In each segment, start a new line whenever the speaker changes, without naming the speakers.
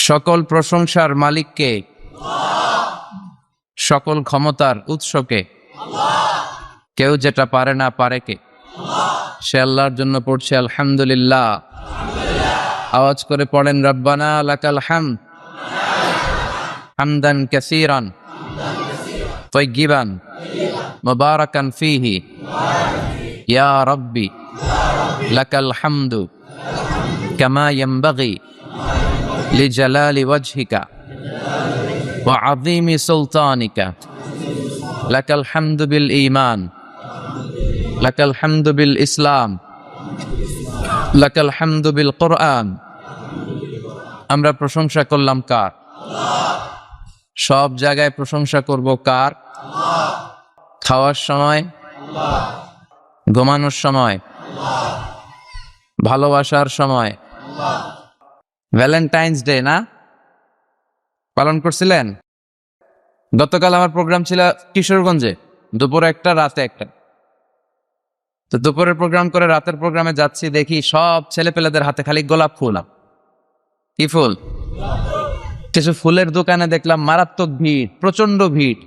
সকল প্রশংসার মালিককে, সকল ক্ষমতার উৎসকে। কেউ যেটা পারে না পারে কে? সে আল্লাহর জন্য পড়ছে আলহামদুলিল্লাহ। আওয়াজ করে পড়েন রব্বানা লাকাল হামদ হামদান কাসীরান তাইয়্যিবান মুবারাকান ফীহি ইয়া রাব্বি লাকাল হামদু কামা ইয়ানবাগি লিজালালি ওয়াজহিকা ওয়া আযীমি সুলতানিকা। লাকাল হামদু বিল ঈমান, লাকাল হামদু বিল ইসলাম, লাকাল হামদু বিল কুরআন। আমরা প্রশংসা করলাম কার? সব জায়গায় প্রশংসা করব কার? খাওয়ার সময়, ঘুমানোর সময়, ভালোবাসার সময়। ভ্যালেন্টাইন্স ডে না পালন করছিলেন? গতকাল আমার প্রোগ্রাম ছিল কিশোরগঞ্জে, দুপুরে একটা রাতে একটা। তো দুপুরের প্রোগ্রাম করে রাতের প্রোগ্রামে যাচ্ছি, দেখি সব ছেলেপেলেদের হাতে খালি গোলাপ ফুল। কি ফুল? কিছু ফুলের দোকানে দেখলাম মারাত্মক ভিড়, প্রচন্ড ভিড়,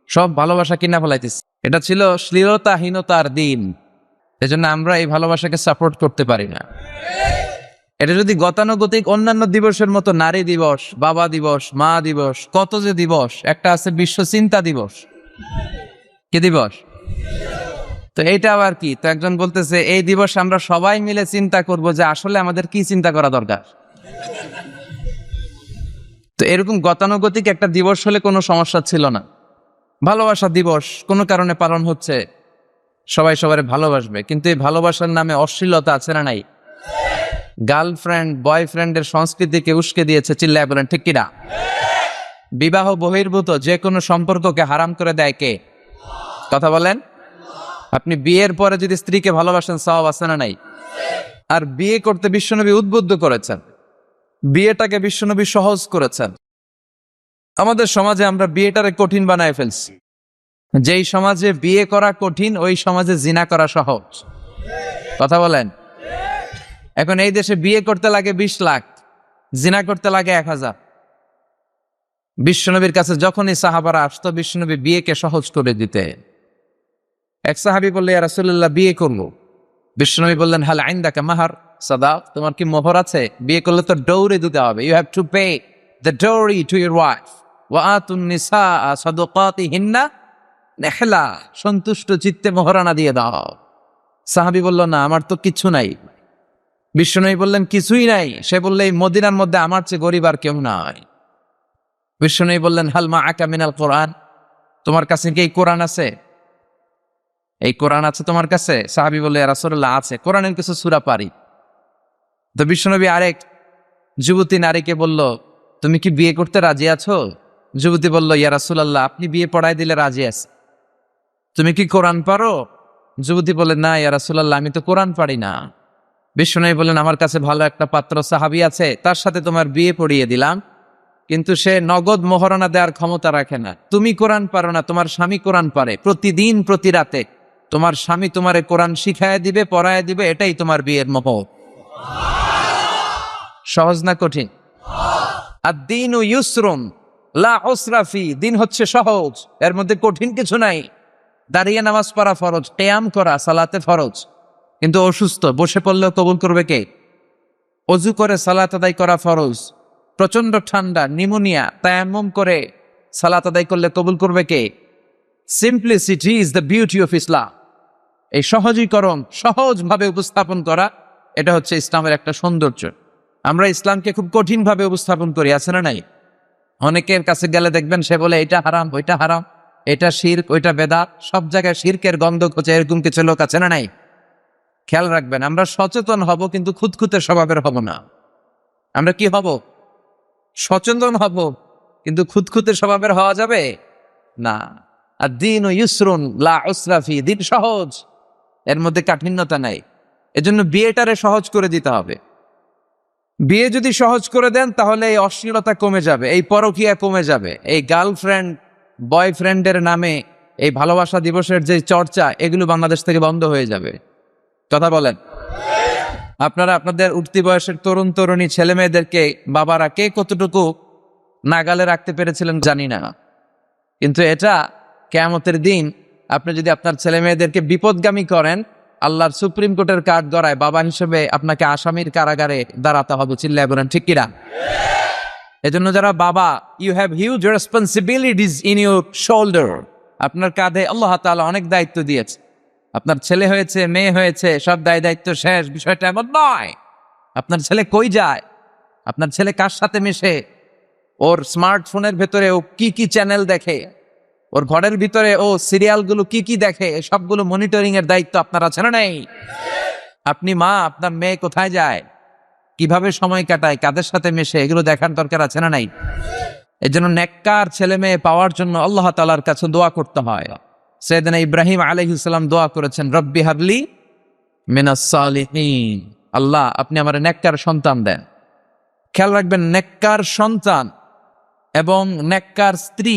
সব ভালোবাসা কিনা ফেলাইতেছে। এটা ছিল শ্লীলতাহীনতার দিন, এজন্য আমরা এই ভালোবাসাকে সাপোর্ট করতে পারি না। এটা যদি গতানুগতিক অন্যান্য দিবসের মতো নারী দিবস, বাবা দিবস, মা দিবস, কত যে দিবস, একটা আছে বিশ্ব চিন্তা দিবস। কি দিবস? তো এইটা আবার কি? তো একজন বলতেছে এই দিবস আমরা সবাই মিলে চিন্তা করব যে আসলে আমাদের কি চিন্তা করা দরকার। তো এরকম গতানুগতিক একটা দিবস হলে কোনো সমস্যা ছিল না। ভালোবাসা দিবস কোনো কারণে পালন হচ্ছে, সবাই সবার ভালোবাসবে, কিন্তু এই ভালোবাসার নামে অশ্লীলতা আছে না নাই? গার্লফ্রেন্ড বয়ফ্রেন্ডের সংস্কৃতিকে উস্কে দিয়েছে, চিল্লায় বলেন ঠিক কিনা? বিবাহ বহির্ভূত যে কোনো সম্পর্ককে হারাম করে দেয় কে? কথা বলেন। আপনি বিয়ের পরে যদি স্ত্রীকে ভালোবাসেন, সওয়াব আছে না নাই? আর বিয়ে করতে বিশ্বনবী উদ্বুদ্ধ করেছেন, বিয়েটাকে বিশ্বনবী সহজ করেছেন। আমাদের সমাজে আমরা বিয়েটারে কঠিন বানায় ফেলছি। যেই সমাজে বিয়ে করা কঠিন, ওই সমাজে জিনা করা সহজ। কথা বলেন। এখন এই দেশে বিয়ে করতে লাগে 20 লাখ, জিনা করতে লাগে 1000। বিশ্বনবীর কাছে যখনই সাহাবারা আসতো, বিশ্বনবী বিয়েকে সহজ করে দিতে। এক সাহাবী বললে ইয়া রাসূলুল্লাহ বিয়ে করবো। বিশ্বনবী বললেন হাল ইনদাকা মাহার সাদাক, তোমার কি মোহর আছে? বিয়ে করলে তো ডৌরি দিতে হবে। You have to pay the dowry to your wife ওয়া আতুন নিসা সাদাকাতিহিন্না নিহলা, সন্তুষ্ট চিত্তে মোহরানা দিয়ে দাও। সাহাবী বলল না, আমার তো কিছু নাই। বিশ্বনবী বললেন কিছুই নাই? সে বললে এই মদিনার মধ্যে আমার চেয়ে গরিব আর কেউ নাই। বিশ্বনবী বললেন হাল মাআকা মিনাল কোরআন, তোমার কাছে কি এই কোরআন আছে? এই কোরআন আছে তোমার কাছে? সাহাবী বললে ইয়া রাসূলুল্লাহ আছে, কোরআনের কিছু সূরা পারি। তো বিশ্বনবী আরেক যুবতী নারীকে বলল তুমি কি বিয়ে করতে রাজি আছো? যুবতী বলল ইয়া রাসূলুল্লাহ আপনি বিয়ে পড়ায় দিলে রাজি আছি। তুমি কি কোরআন পারো? যুবতী বললেন না ইয়া রাসূলুল্লাহ আমি তো কোরআন পারি না। বিশ্বনবী বললেন আমার কাছে ভালো একটা পাত্র সাহাবী আছে, তার সাথে তোমার বিয়ে পড়িয়ে দিলাম, কিন্তু সে নগদ মোহরানা দেওয়ার ক্ষমতা রাখে না। তুমি কোরআন পারো না, তোমার স্বামী কোরআন পারে। প্রতিদিন প্রতি রাতে তোমার স্বামী তোমারে কোরআন শিখায় দিবে, পড়ায় দিবে, এটাই তোমার বিয়ের মোহর। সহজ না কঠিন? আদ-দীনু ইউসরুন লা উসরা ফি, দিন হচ্ছে সহজ, এর মধ্যে কঠিন কিছু নাই। দাঁড়িয়ে নামাজ পড়া ফরজ, কিয়াম করা সালাতে ফরজ, কিন্তু অসুস্থ বসে পড়লেও কবুল করবে কে? অজু করে সালাত আদায় করা ফরজ। প্রচন্ড ঠান্ডা, নিউমোনিয়া, তায়াম্মুম করে সালাত আদায় করলে কবুল করবে কে? Simplicity is the beauty of Islam. এই সহজীকরণ, সহজভাবে উপস্থাপন করা, এটা হচ্ছে ইসলামের একটা সৌন্দর্য। আমরা ইসলামকে খুব কঠিনভাবে উপস্থাপন করি, আছে না নাই? অনেকের কাছে গেলে দেখবেন সে বলে এটা হারাম, ওইটা হারাম, এটা শিরক, ওইটা বেদাত। সব জায়গায় শিরকের গন্ধ খোঁজে, এরকম কিছু লোক আছে না নাই? খেয়াল রাখবেন, আমরা সচেতন হব কিন্তু খুঁতখুঁতে স্বভাবের হব না। আমরা কি হব? সচেতন হব, কিন্তু খুঁতখুঁতে স্বভাবের হওয়া যাবে না। আদ-দীনু ইউসরুন লা উসরা ফি, দিন সহজ, এর মধ্যে কাঠিন্যতা নাই। এজন্য বিয়েটারে সহজ করে দিতে হবে। বিয়ে যদি সহজ করে দেন তাহলে এই অশ্লীলতা কমে যাবে, এই পরকীয়া কমে যাবে, এই গার্লফ্রেন্ড বয়ফ্রেন্ডের নামে এই ভালোবাসা দিবসের যে চর্চা, এগুলো বাংলাদেশ থেকে বন্ধ হয়ে যাবে। কথা বলেন। আপনারা আপনাদের উঠতি বয়সের তরুণ তরুণী ছেলে মেয়েদেরকে বাবারা কে কতটুকু নাগালে রাখতে পেরেছিলেন জানি না, কিন্তু এটা কিয়ামতের দিন আপনি যদি আপনার ছেলে মেয়েদেরকে বিপদগামী করেন, আল্লাহর সুপ্রিম কোর্টের কাঠ গড়ায় বাবা হিসেবে আপনাকে আসামির কারাগারে দাঁড়াতে হবে। চিল্লায় বলেন ঠিক কিনা? এজন্য যারা বাবা, you have huge responsibilities in your shoulder. আপনার কাঁধে আল্লাহ তাআলা অনেক দায়িত্ব দিয়েছে। আপনার ছেলে হয়েছে, মেয়ে হয়েছে, সব দায়িত্ব শেষ, বিষয়টা এমন নয়। আপনার ছেলে কই যায়, আপনার ছেলে কার সাথে মেশে, ওর স্মার্টফোনের ভেতরে ও কি কি চ্যানেল দেখে, ওর ঘরের ভিতরে ও সিরিয়ালগুলো কি কি দেখে, সবগুলো মনিটরিং এর দায়িত্ব আপনার আছে না নাই? আপনি মা, আপনার মেয়ে কোথায় যায়, কিভাবে সময় কাটায়, কাদের সাথে মেশে, এগুলো দেখার দরকার আছে না নাই? এই জন্য নেককার ছেলে মেয়ে পাওয়ার জন্য আল্লাহ তাআলার কাছে দোয়া করতে হয়। সাইয়েদনা ইব্রাহিম আলাইহিস সালাম দোয়া করেছেন, রব্বি হাবলি মিনাস সালিহিন, আল্লাহ আপনি আমার নেককার সন্তান দেন। খেয়াল রাখবেন, নেককার সন্তান এবং নেককার স্ত্রী,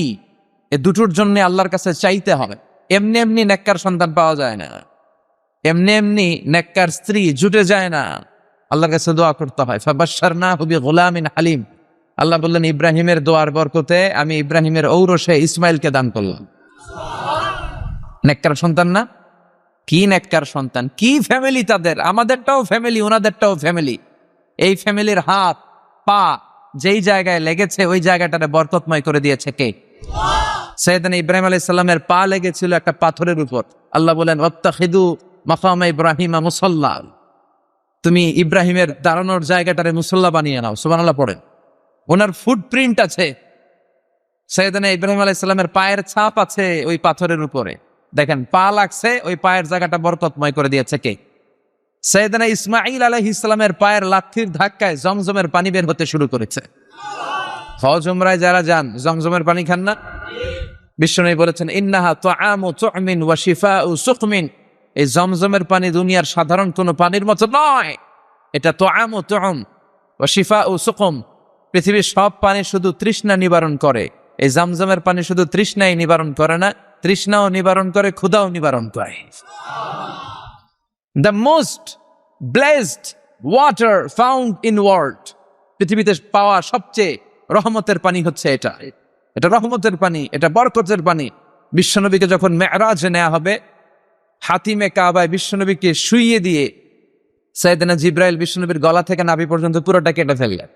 এই দুটোর জন্য আল্লাহর কাছে চাইতে হবে। এমনি এমনি নেককার সন্তান পাওয়া যায় না, এমনি এমনি নেককার স্ত্রী জুটে যায় না, আল্লাহর কাছে দোয়া করতে হয়। ফাবাশশারনাহু বিগুলামিন হালিম, আল্লাহ বললেন ইব্রাহিমের দোয়ার বরকতে আমি ইব্রাহিমের ঔরসে ইসমাইলকে দান করলাম। নেককার সন্তান না? কি নেককার সন্তান, কি ফ্যামিলি তাদের! আমাদেরটাও ফ্যামিলি, ওনাদেরটাও ফ্যামিলি। এই ফ্যামিলির হাত পা যেই জায়গায় লেগেছে ওই জায়গাটারে বরকতময় করে দিয়েছে কে? সাইয়েদনা ইব্রাহিম আলাইহিস সালামের পা লেগেছিল একটা পাথরের উপর। আল্লাহ বলেন ওয়াত্তাখিদু মাকাম ইব্রাহিমা মুসাল্লা, তুমি ইব্রাহিমের দাঁড়ানোর জায়গাটারে মুসল্লা বানিয়ে নাও। সুবহানাল্লাহ পড়েন। ওনার ফুটপ্রিন্ট আছে, সাইয়েদনা ইব্রাহিম আলাইহিস সালামের পায়ের ছাপ আছে ওই পাথরের উপরে। দেখেন, পা লাগছে, ওই পায়ের জায়গাটা বরকতময় করে দিয়েছে কে? সাইয়েদনা ইসমাঈল আলাইহিস সালামের পায়ের লাথির ধাক্কায় জমজমের পানি বের হতে শুরু করেছে। হজ উমরায় যারা যান জমজমের পানি খান না? বিশ্বনবী বলেছেন ইন্নাহা তুআমু তুমিন ওয়া শিফাউ সুকমিন, এই জমজমের পানি দুনিয়ার সাধারণ কোনো পানির মতো নয়, এটা তুআমু তুম ওয়া শিফাউ সুকম। পৃথিবীর সব পানি শুধু তৃষ্ণা নিবারণ করে, এই জমজমের পানি শুধু তৃষ্ণাই নিবারণ করে না, তৃষ্ণাও নিবারণ করে, ক্ষুধাও নিবারণ করে। The most blessed water found in world, পৃথিবীতে পাওয়া সবচেয়ে রহমতের পানি হচ্ছে এটা। এটা রহমতের পানি, এটা বরকতের পানি। বিশ্বনবীকে যখন মেরাজে নেওয়া হবে, হাতিমে কাবায় বিশ্বনবীকে শুইয়ে দিয়ে সাইয়েদনা জিব্রাইল বিশ্বনবীর গলা থেকে নাভি পর্যন্ত পুরোটা কেটে ফেললেন।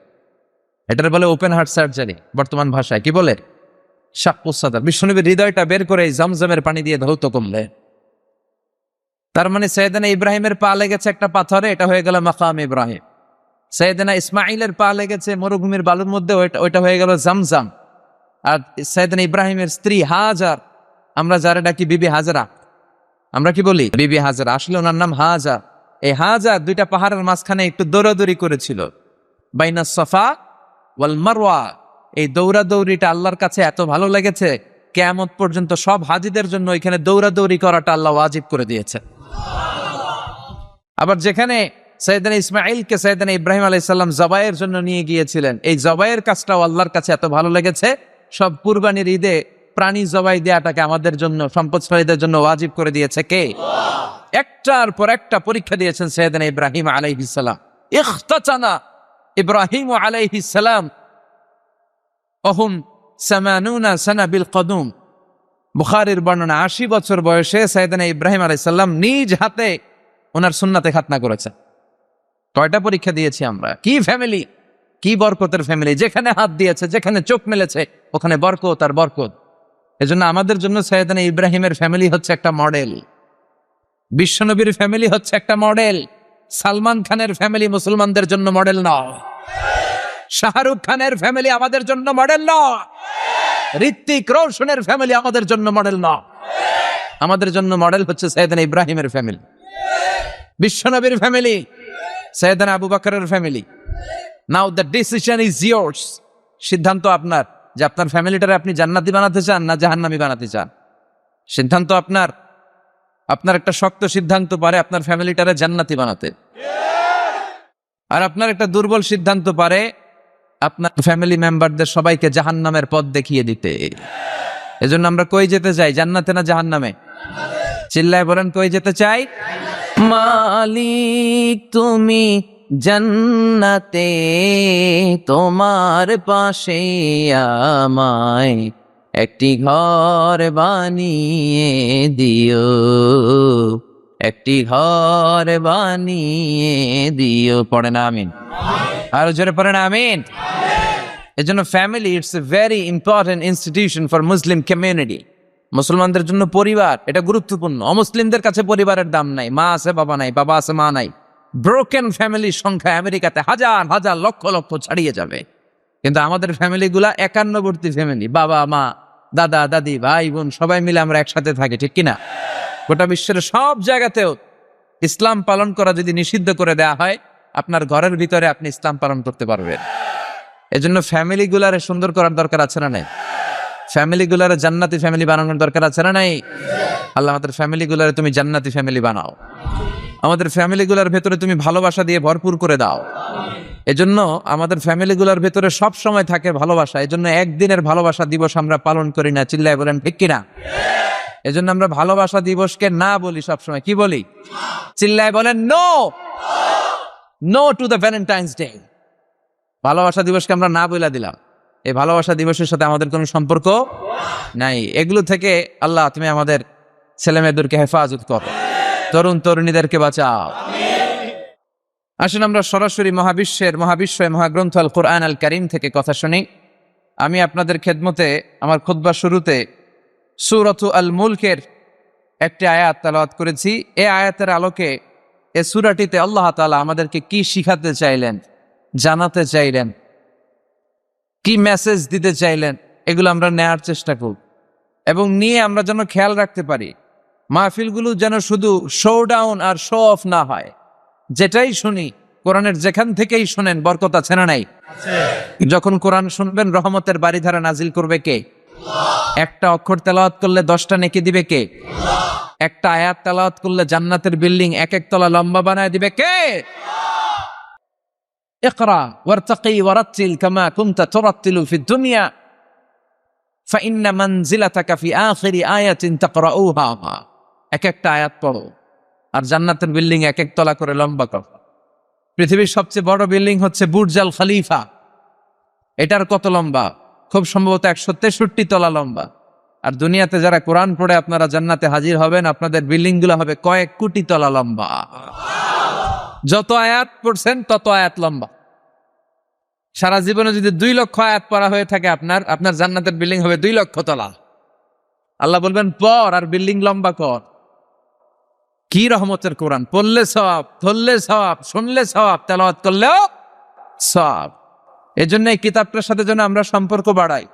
এটার বলে ওপেন হার্ট সার্জারি, বর্তমান ভাষায় কি বলে? শাক্কুস সাদর। বিশ্বনবীর হৃদয়টা বের করে জমজমের পানি দিয়ে ধৌত করলে। তার মানে সাইয়েদনা ইব্রাহিমের পা লেগেছে একটা পাথরে, এটা হয়ে গেল মাকাম ইব্রাহিম। সাইয়েদনা ইসমাঈলের পা লেগেছে মরুভূমির বালুর মধ্যে, ওইটা হয়ে গেল জমজম। আর সাইয়েদনা ইব্রাহিমের স্ত্রী হাজার, আমরা যারা ডাকি বিবি হাজরা, আমরা কি বলি? বিবি হাজরা। আসলে ওনার নাম হাজার। এই হাজার দুইটা পাহাড়ের মাঝখানে একটু দৌড়াদৌড়ি করেছিল, বাইনা সাফা ওয়াল মারওয়া। এই দৌড়াদৌড়িটা আল্লাহর কাছে এত ভালো লেগেছে, কিয়ামত পর্যন্ত সব হাজিদের জন্য এখানে দৌড়াদৌড়ি করাটা আল্লাহ ওয়াজিব করে দিয়েছে। আবার যেখানে সাইয়েদনা ইসমাঈলকে সাইয়েদনা ইব্রাহিম আলাইহিস সালাম জবাইয়ের জন্য নিয়ে গিয়েছিলেন, এই জবাইয়ের কাজটাও আল্লাহর কাছে এত ভালো লেগেছে, সব কুরবানির ঈদে প্রাণী জবাই দেওয়াটাকে আমাদের জন্য, সম্পদশালীদের জন্য ওয়াজিব করে দিয়েছে কে? একটার পর একটা পরীক্ষা দিয়েছেন সাইয়েদনা ইব্রাহিম আলাইহিস সালাম। ইখতাতানা ইব্রাহিম আলাইহিস সালাম ওহুম 80 সানা বিল কদুম। বুখারীর বর্ণনা, 80 বছর বয়সে সাইয়েদনা ইব্রাহিম আলাইহিস সালাম নিজ হাতে ওনার সুন্নাতে খাতনা করেছেন। কয়টা পরীক্ষা দিয়েছি আমরা! কি ফ্যামিলি, কি বরকতের ফ্যামিলি! যেখানে হাত দিয়েছে, যেখানে চোখ মেলেছে, ওখানে বরকত আর বরকত। এজন্য আমাদের জন্য সাইয়েদনা ইব্রাহিমের ফ্যামিলি হচ্ছে একটা মডেল, বিশ্বনবীর ফ্যামিলি হচ্ছে একটা মডেল। সালমান খানের ফ্যামিলি মুসলমানদের জন্য মডেল নয়, শাহরুখ খানের ফ্যামিলি আমাদের জন্য মডেল নয়, ঋত্বিক রোশনের ফ্যামিলি আমাদের জন্য মডেল নয়। আমাদের জন্য মডেল হচ্ছে সাইয়েদনা ইব্রাহিমের ফ্যামিলি, বিশ্বনবীর ফ্যামিলি, সাইয়েদনা আবু বকরের family. Now the decision is years. সিদ্ধান্ত আপনার যে আপনার ফ্যামিলিটারে আপনি জান্নাতি বানাতে চান না জাহান্নামী বানাতে চান। সিদ্ধান্ত আপনার। আপনার একটা শক্ত সিদ্ধান্ত পারে আপনার ফ্যামিলিটারে জান্নাতি বানাতে, আর আপনার একটা দুর্বল সিদ্ধান্ত পারে আপনার ফ্যামিলি মেম্বারদের সবাইকে জাহান্নামের পথ দেখিয়ে দিতে। এজন্য আমরা কই যেতে চাই, জান্নাতে না জাহান্নামে? চিল্লায় বলেন কই যেতে চাই? মালিক তুমি জান্নাতে, তোমার পাশে আমায় একটি ঘর বানিয়ে দিও, একটি ঘর বানিয়ে দিও। পড়েন আমিন। আর জোরে পড়েন আমিন। এজন্য family it's a very important institution for Muslim community. মুসলমানদের জন্য পরিবার এটা গুরুত্বপূর্ণ। অমুসলিমদের কাছে পরিবারের দাম নাই, মা আছে বাবা নাই, বাবা আছে মা নাই। ব্রোকেন ফ্যামিলির সংখ্যা আমেরিকাতে হাজার হাজার লক্ষ লক্ষ ছাড়িয়ে যাবে, কিন্তু আমাদের ফ্যামিলিগুলা একান্নবর্তী ফ্যামিলি। বাবা মা দাদা দাদি ভাই বোন সবাই মিলে আমরা একসাথে থাকি, ঠিক কিনা? গোটা বিশ্বের সব জায়গাতেও ইসলাম পালন করা যদি নিষিদ্ধ করে দেয়া হয়, আপনার ঘরের ভিতরে আপনি ইসলাম পালন করতে পারবেন। এজন্য ফ্যামিলিগুলারে সুন্দর করার দরকার আছে না নাই? ফ্যামিলিগুলারে জান্নাতি ফ্যামিলি বানানোর দরকার আছে না নাই? আল্লাহ আমাদের ফ্যামিলিগুলারে তুমি জান্নাতি ফ্যামিলি বানাও, আমাদের ফ্যামিলিগুলার ভেতরে তুমি ভালোবাসা দিয়ে ভরপুর করে দাও। এজন্য আমাদের ফ্যামিলিগুলার ভেতরে সব সময় থাকে ভালোবাসা। এজন্য একদিনের ভালোবাসা দিবস আমরা পালন করি না, চিল্লায় বলেন ঠিক কিনা? এজন্য আমরা ভালোবাসা দিবসকে না বলি, সবসময় কি বলি? চিল্লায় বলেন no, no to the Valentine's Day. ভালোবাসা দিবসকে আমরা না বলে দিলাম। এই ভালোবাসা দিবসের সাথে আমাদের কোনো সম্পর্ক নাই। এগুলো থেকে আল্লাহ তুমি আমাদের ছেলে মেয়েদেরকে হেফাজত করো, তরুণ তরুণীদেরকে বাঁচাও। আসুন আমরা সরাসরি মহাবিশ্বয় মহাগ্রন্থ আল কোরআন আল কারীম থেকে কথা শুনি। আমি আপনাদের খেদমতে আমার খুতবার শুরুতে সূরাতু আল মুলকের একটি আয়াত তেলাওয়াত করেছি। এই আয়াতের আলোকে এই সূরাটিতে আল্লাহ তাআলা আমাদেরকে কি শিখাতে চাইলেন, জানাতে চাইলেন, কি মেসেজ দিতে চাইলেন, এগুলো আমরা নেয়ার চেষ্টা করব এবং নিয়ে আমরা যেন খেয়াল রাখতে পারি মাহফিলগুলো যেন শুধু শো ডাউন আর শো অফ না হয়। যেটাই শুনি কোরআনের যেখান থেকেই শুনেন বরকত আছে না নাই? যখন কোরআন শুনবেন রহমতের বাড়িধারা নাজিল করবে কে? একটা অক্ষর তেলাওয়াত করলে 10টা নেকি দিবে কে? একটা আয়াত তেলাওয়াত করলে জান্নাতের বিল্ডিং এক এক তলা লম্বা বানায় দিবে কে? ইকরা ওয়ারতাকি ওয়ারাতিল কামা কুনতা তুরাতিলু ফিদ দুনিয়া ফাইন্না মানজিলাতাকা ফি আখিরি আয়াতিন তাকরাউহা। এক একটা আয়াত পড়ো আর জান্নাতের বিল্ডিং এক এক তলা করে লম্বা করো। পৃথিবীর সবচেয়ে বড় বিল্ডিং হচ্ছে বুর্জ আল খলিফা। এটার কত লম্বা? খুব সম্ভবত 163 তলা লম্বা। আর দুনিয়াতে যারা কোরআন পড়ে আপনারা জান্নাতে হাজির হবেন, আপনাদের বিল্ডিং গুলো হবে কয়েক কোটি তলা লম্বা। যত আয়াত পড়ছেন তত আয়াত লম্বা। সারা জীবনে যদি 2 লক্ষ আয়াত পড়া হয়ে থাকে আপনার জান্নাতের বিল্ডিং হবে 2 লক্ষ তলা। আল্লাহ বলবেন পড় আর বিল্ডিং লম্বা কর। কি রহমতের কোরআন! পড়লে সওয়াব, ধরলে সওয়াব, শুনলে সওয়াব, তেলাওয়াত করলেও সওয়াব। এজন্য এই কিতাবটার সাথে যেন আমরা সম্পর্ক বাড়াই।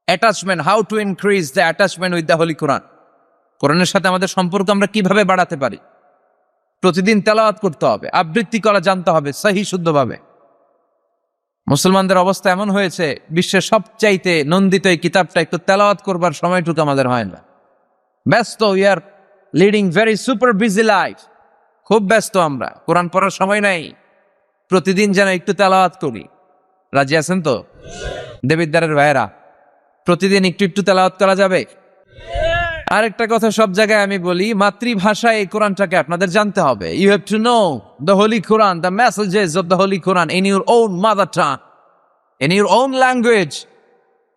Attachment, how to increase the attachment with the Holi Quran. কোরআনের সাথে আমাদের সম্পর্ক আমরা কিভাবে বাড়াতে পারি? প্রতিদিন তেলাওয়াত করতে হবে, আবৃত্তি করা জানতে হবে সহি শুদ্ধভাবে। মুসলমানদের অবস্থা এমন হয়েছে, বিশ্বের সবচাইতে নন্দিত এই কিতাবটা একটু তেলাওয়াত করবার সময়টুকু আমাদের হয় না। ব্যস্ত, we are leading very super busy life. খুব ব্যস্ত আমরা, কোরআন পড়ার সময় নাই। প্রতিদিন যেন একটু তেলাওয়াত করি। রাজি আছেন তো দেবিদ্বারের ভাইয়েরা? প্রতিদিন একটু একটু তেলাওয়াত করা যাবে? আরেকটা কথা সব জায়গায় আমি বলি, মাতৃভাষায় এই কোরআনটাকে আপনাদের জানতে হবে। You have to know the Holi Quran, the messages of the Holi Quran in your own mother tongue, in your own language.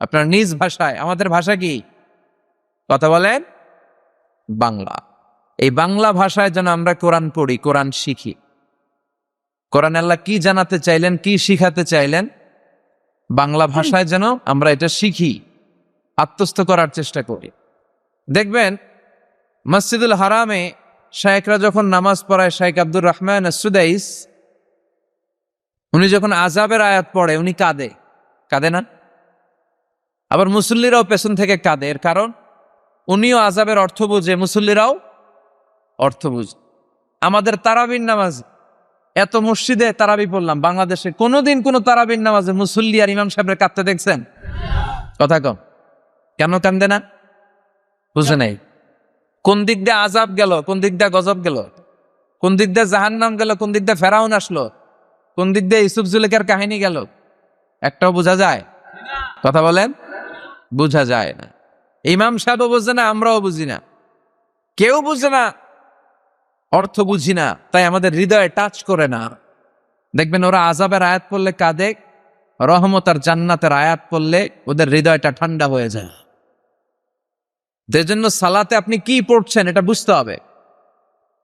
আপনার নিজ ভাষায়। আমাদের ভাষা কি? কথা বলেন বাংলা। এই বাংলা ভাষায় যেন আমরা কোরআন পড়ি, কোরআন শিখি। কোরআন আল্লাহ কি জানাতে চাইলেন, কি শিখাতে চাইলেন, বাংলা ভাষায় যেন আমরা এটা শিখি, আত্মস্থ করার চেষ্টা করি। দেখবেন মসজিদুল হারামে শায়েখরা যখন নামাজ পড়ায়, শাইখ আব্দুর রহমান সুদাইস, উনি যখন আযাবের আয়াত পড়ে উনি কাঁদে, কাঁদে না? আবার মুসল্লিরাও পেছন থেকে কাঁদে। এর কারণ উনিও আযাবের অর্থ বুঝে, মুসল্লিরাও অর্থ বুঝে। আমাদের তারাবির নামাজ, এত মসজিদে তারাবি পড়লাম, বাংলাদেশে কোনোদিন কোন তারাবির নামাজে মুসল্লি আর ইমাম সাহেবের কাঁদতে দেখছেন? কথা কম। কেন কান্দে না? বুঝে নাই। কোন দিক দিয়ে আযাব গেল, কোন দিক দিয়ে গজব গেল, কোন দিক দিয়ে জাহান্নাম গেল, কোন দিক দিয়ে ফেরাউন আসলো, কোন দিক দিয়ে ইউসুফ জুলেখার কাহিনী গেল, একটাও বোঝা যায়? কথা বলেন, বোঝা যায় না। ইমাম সাহেবও বুঝে না, আমরাও বুঝি না। কেউ বুঝে না, অর্থ বুঝি না, তাই আমাদের হৃদয়ে টাচ করে না। দেখবেন ওরা আযাবের আয়াত পড়লে কাঁদে, রহমত আর জান্নাতের আয়াত পড়লে ওদের হৃদয়টা ঠান্ডা হয়ে যায়। এর জন্য সালাতে আপনি কি পড়ছেন এটা বুঝতে হবে,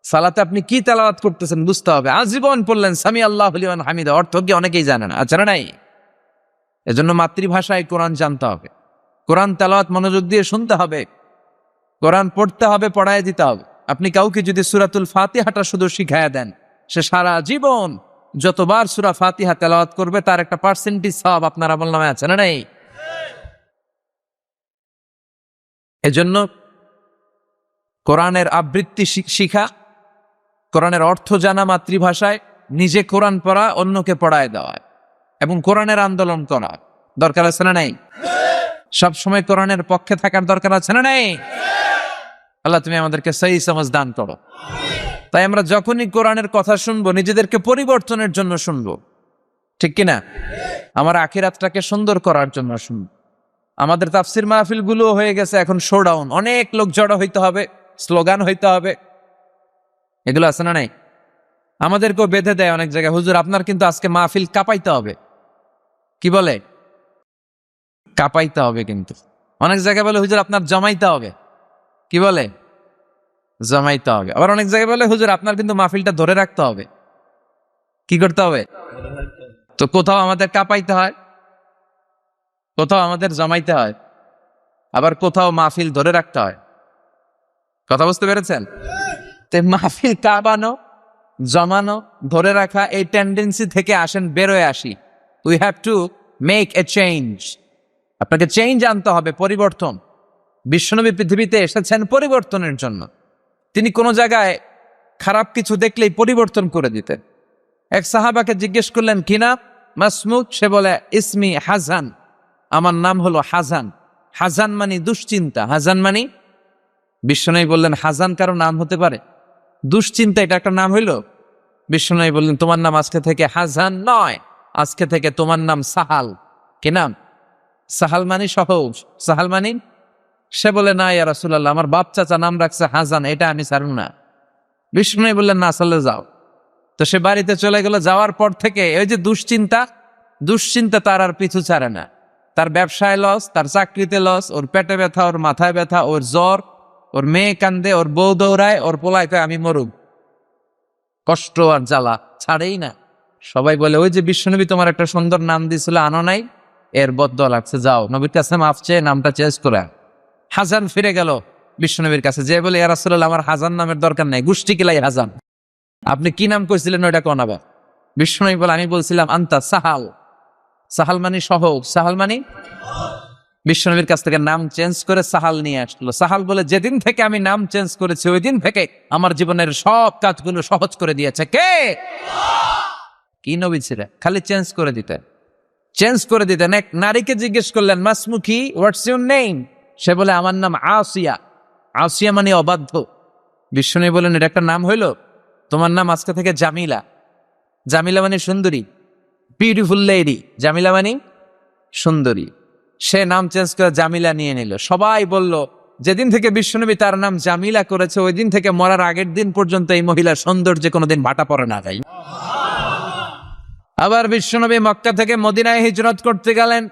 সালাতে আপনি কি তেলাওয়াত করতেছেন বুঝতে হবে। আজীবন পড়লেন সামি আল্লাহু লিমান হামিদা, অর্থ কি অনেকেই জানে না, জানে নাই। এজন্য মাতৃভাষায় কোরআন জানতে হবে, কোরআন তেলাওয়াত মনোযোগ দিয়ে শুনতে হবে, কোরআন পড়তে হবে, পড়ায় দিতে হবে। আপনি কাউকে যদি সূরাতুল ফাতিহাটা শুধু শিখায়া দেন, সে সারা জীবন যতবার সূরা ফাতিহা তেলাওয়াত করবে তার একটা পার্সেন্টেজ সওয়াব আপনার আমলনামায় আছে না নাই? এজন্য কোরআনের আবৃত্তি শিখা, কোরআনের অর্থ জানা মাতৃভাষায়, নিজে কোরআন পড়া, অন্যকে পড়ায় দেওয়া এবং কোরআনের আন্দোলন করা দরকার আছে না নাই? সব সময় কোরআনের পক্ষে থাকার দরকার আছে না নাই? আল্লাহ তুমি আমাদেরকে সহি সমাজ দান করো। তাই আমরা যখনই কোরআনের কথা শুনবো নিজেদেরকে পরিবর্তনের জন্য শুনবো, ঠিক কিনা? আমার আখিরাতটাকে সুন্দর করার জন্য শুনবো। আমাদের তাফসির মাহফিল গুলো হয়ে গেছে এখন শোডাউন, অনেক লোক জড়ো হইতে হবে, স্লোগান হইতে হবে, এগুলো আছে না নাই? আমাদেরকেও বেঁধে দেয় অনেক জায়গায়, হুজুর আপনার কিন্তু আজকে মাহফিল কাঁপাইতে হবে। কি বলে? কাঁপাইতে হবে। কিন্তু অনেক জায়গায় বলে হুজুর আপনার জমাইতে হবে। কি বলে? জমাইতে হবে। আবার অনেক জায়গায় বলে হুজুর আপনার কিন্তু মাহফিলটা ধরে রাখতে হবে। কি করতে হবে? তো কোথাও আমাদের কাঁপাইতে হয়, কোথাও আমাদের জমাইতে হয়, আবার কোথাও মাহফিল ধরে রাখতে হয়। কথা বুঝতে পেরেছেন? তো মাহফিল কাঁপানো, জমানো, ধরে রাখা, এই টেন্ডেন্সি থেকে আসেন, বেরোয় আসি। We have to make a change. আপনাকে চেঞ্জ আনতে হবে, পরিবর্তন। বিশ্বনবী পৃথিবীতে এসেছেন পরিবর্তনের জন্য। তিনি কোনো জায়গায় খারাপ কিছু দেখলেই পরিবর্তন করে দিতেন। এক সাহাবাকে জিজ্ঞেস করলেন কি নাম? মাসমুক। সে বলে ইসমি হাজান, আমার নাম হলো হাজান। হাজান মানে দুশ্চিন্তা। হাজান মানে? বিশ্বনবী বললেন হাজান কারো নাম হতে পারে? দুশ্চিন্তা এটা একটা নাম হইল? বিশ্বনবী বললেন তোমার নাম আজকে থেকে হাজান নয়, আজকে থেকে তোমার নাম সাহাল। কি নাম? সাহাল মানে সহজ। সাহাল মানে? সে বলে না ইয়া রাসূলুল্লাহ, আমার বাপ চাচা নাম রাখছে হাজান, এটা আমি ছাড়ব না। বিষ্ণু বললেন না, চলে যাও। তো সে বাড়িতে চলে গেল। যাওয়ার পর থেকে ওই যে দুশ্চিন্তা, দুশ্চিন্তা তার আর পিছু ছাড়ে না। তার ব্যবসায় লস, তার চাকরিতে লস, ওর পেটে ব্যথা, ওর মাথায় ব্যথা, ওর জ্বর, ওর মেয়ে কান্দে, ওর বউ দৌড়ায়, ওর পোলায় কয় আমি মরুম। কষ্ট আর জ্বালা ছাড়েই না। সবাই বলে ওই যে বিশ্বনবী তোমার একটা সুন্দর নাম দিয়েছিল, আনো নাই, এর বদদোয়া লাগছে, যাও নবীর কাছে মাফ চেয়ে নামটা চেঞ্জ করে। হাজান ফিরে গেল বিশ্বনবীর কাছে, যে বলে ইয়া রাসূলুল্লাহ আমার হাজান নামের দরকার নাই, গোষ্ঠী কিলাই হাজান, আপনি কি নাম কইছিলেন ওইটা কোন আবার? বিশ্বনবী বলে আমি বলছিলাম আন্তা সাহাল। সাহাল মানে সহজ, সাহাল মানে? বিশ্বনবীর কাছ থেকে নাম চেঞ্জ করে সাহাল নিয়ে আসলো। সাহাল বলে যেদিন থেকে আমি নাম চেঞ্জ করেছি ওই দিন থেকে আমার জীবনের সব কাজগুলো সহজ করে দিয়েছে। কে? কি নবী ছিলেন? খালি চেঞ্জ করে দিতেন, চেঞ্জ করে দিতেন। এক নারীকে জিজ্ঞেস করলেন মাসমুকি, হোয়াটস ইউর নেম? সে বলে আমার নাম আসিয়া। আসিয়া মানে অবাধ্য। বিশ্বনবী বলেন এটা একটা নাম হইল? তোমার নাম আজকে থেকে জামিলা। জামিলা মানে সুন্দরী, বিউটিফুল লেডি। জামিলা মানে সুন্দরী। সে নাম চেঞ্জ করে জামিলা নিয়ে নিল। সবাই বলল যেদিন থেকে বিশ্বনবী তার নাম জামিলা করেছে ওই দিন থেকে মরার আগের দিন পর্যন্ত এই মহিলার সৌন্দর্যে কোনোদিন ভাটা পড়ে না। তাই আবার বিশ্বনবী মক্কা থেকে মদিনায় হিজরত করতে গেলেন।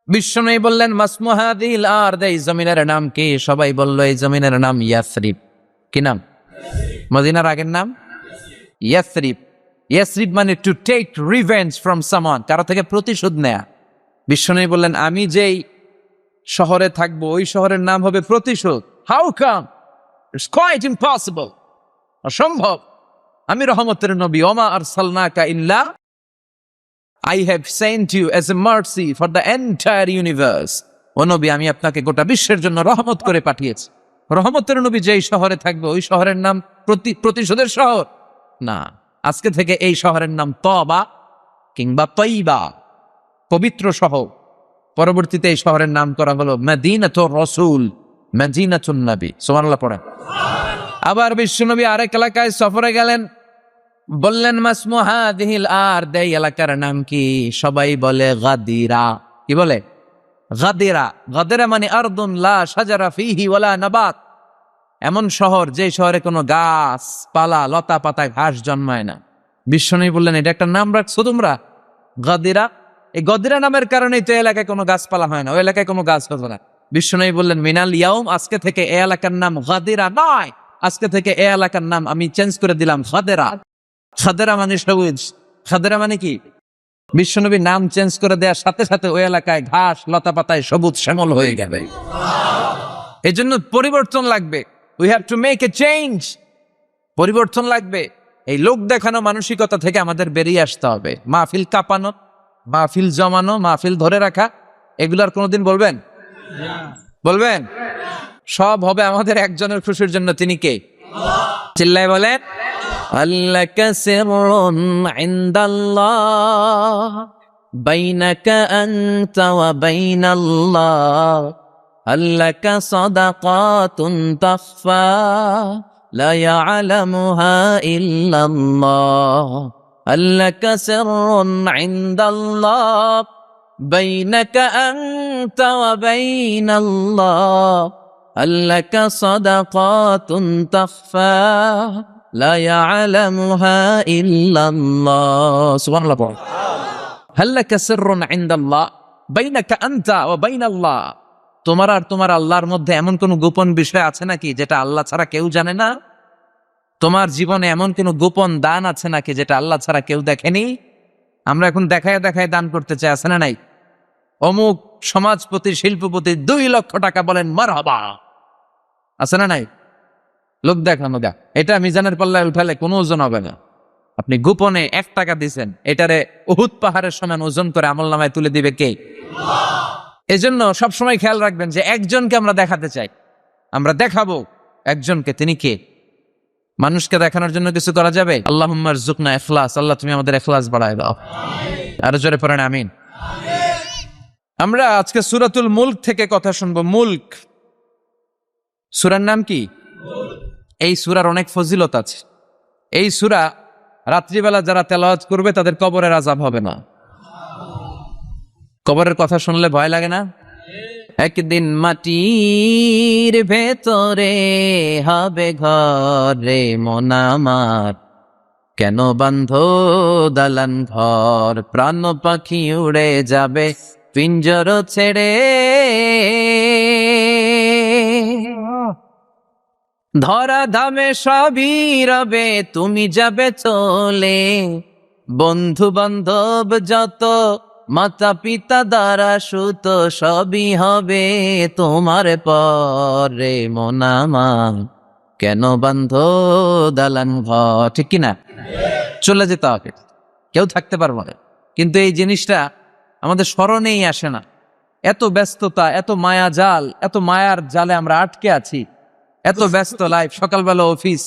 বিশ্বনবী বললেন মাসমু হাযিহিল আরদ, এই জমিনের নাম কি? সবাই বলল এই জমিনের নাম ইয়াসরিব। কি নাম? মদিনার আগের নাম ইয়াসরিব। ইয়াসরিব মানে to take revenge from someone, কারো থেকে প্রতিশোধ নেয়া। বিশ্বনবী বললেন আমি যেই শহরে থাকবো ওই শহরের নাম হবে প্রতিশোধ। How come? It's quite impossible, অসম্ভব। আমি রহমতের নবী, ওমা আরসালনাকা ইল্লা I have sent you as a mercy for the entire universe. ও নবী আমি আপনাকে গোটা বিশ্বের জন্য রহমত করে পাঠিয়েছি। রহমতের নবী যেই শহরে থাকবে ওই শহরের নাম প্রতিশোধের শহর না। আজকে থেকে এই শহরের নাম তবা কিংবা তৈবা, পবিত্র শহর। পরবর্তীতে এই শহরের নাম করা হলো মদিনাতুর রাসূল, মদিনাতুন নবী। সুবহানাল্লাহ পড়েন। আবার বিশ্বনবী আরেক এলাকায় সফরে গেলেন। বললেন মাসমু হাযিহিল আরদ, এই এলাকার নাম কি? সবাই বলে গাদিরা। কি বলে? গাদিরা। গাদিরা মানে আরদুন লা শাজারা ফীহি ওয়ালা নাবাত। এমন শহর যে শহরে কোনো গাছ পালা লতা পাতা ঘাস জন্মায় না। বিশ্বনবী বললেন, এটা একটা নাম রাখছো তোমরা গাদিরা। এই গদিরা নামের কারণেই তো এলাকায় কোনো গাছপালা হয় না, ওই এলাকায় কোনো গাছ হবে না। বিশ্বনবী বললেন, মিনাল ইয়াউম, আজকে থেকে এই এলাকার নাম গাদিরা নয়, আজকে থেকে এই এলাকার নাম আমি চেঞ্জ করে দিলাম খাদেরা। খাদেরা মানে সবুজ। খাদেরা মানে কি? বিশ্বনবী নাম চেঞ্জ করে দেওয়ার সাথে সাথে ওই এলাকায় ঘাস লতা পাতায় সবুজ শ্যামল হয়ে গেবে। এই জন্য পরিবর্তন লাগবে। We have to make a change. পরিবর্তন লাগবে। এই লোক দেখানো মানসিকতা থেকে আমাদের বেরিয়ে আসতে হবে। মাহফিল কাঁপানো, মাহফিল জমানো, মাহফিল ধরে রাখা, এগুলার কোনোদিন বলবেন? বলবেন? সব হবে আমাদের একজনের খুশির জন্য। তিনি কে? চিল্লায় বলেন, আল্লাকা সিররুন ইনদাল্লাহ বাইনাকা আনতা ওয়া বাইনাল্লাহ, আল্লাকা সাদাকাতুন তাখফা লা ইয়ালামুহা ইল্লাল্লাহ, আল্লাকা সিররুন ইনদাল্লাহ বাইনাকা আনতা ওয়া বাইনাল্লাহ, আল্লাকা সাদাকাতুন তাখফা লা ইয়ালামুহা ইল্লাল্লাহ। সুবহানাল্লাহ। আল্লাকা সিররুন ইনদাল্লাহ বাইনাকা আনতা ওয়া বাইনাল্লাহ, তোমার আর তোমার আল্লাহর মধ্যে এমন কোন গোপন বিষয় আছে নাকি যেটা আল্লাহ ছাড়া কেউ জানে না? তোমার জীবনে এমন কোন গোপন দান আছে নাকি যেটা আল্লাহ ছাড়া কেউ দেখেনি? আমরা এখন দেখায় দেখায় দান করতে চাই, আছে না নাই? অমুক সমাজপতি শিল্পপতি 2 লক্ষ টাকা বলেন মারহাবা, আছে না নাই? লোক দেখানো দা, এটা মিজানের পাল্লায় উঠালে কোনো ওজন হবে না। আপনি গোপনে 1 টাকা দিছেন, এটারে উহুদ পাহাড়ের সমান ওজন করে আমলনামায় তুলে দিবে কে? এজন্য সবসময় খেয়াল রাখবেন যে একজনকে আমরা দেখাতে চাই, আমরা দেখাবো একজনকে। তিনি কে? মানুষকে দেখানোর জন্য কিছু করা যাবে? আল্লাহুম্মা রযুকনা ইখলাস, আল্লাহ তুমি আমাদের ইখলাস বাড়ায় দাও। আরো জোরে পড়েন আমিন। আমরা আজকে সূরাতুল মুলক থেকে কথা শুনবো। মুলক সূরার নাম কি? এই সূরার অনেক ফজিলত আছে। এই সূরা রাত্রিবেলা যারা তেলাওয়াত করবে তাদের কবরের আযাব হবে না। কবরের কথা শুনলে ভয় লাগে না? একদিন মাটির ভেতরে হবে ঘরে মন আমার, কেন বান্ধ দালান ঘর, প্রাণ পাখি উড়ে যাবে পিঞ্জর ছেড়ে, ধরা ধামে সবই রবে তুমি যাবে চলে, বন্ধু বান্ধব যত মাতা পিতা দ্বারা সুত সবই হবে তোমার পরে মন আমার, কেন বান্ধ দালান ঘর। ঠিক কিনা? চলে যেতে হবে, কেউ থাকতে পারবো না। কিন্তু এই জিনিসটা আমাদের স্মরণেই আসে না। এত ব্যস্ততা, এত মায়া জাল, এত মায়ার জালে আমরা আটকে আছি। এত ব্যস্ত লাইফ, সকালবেলা অফিস,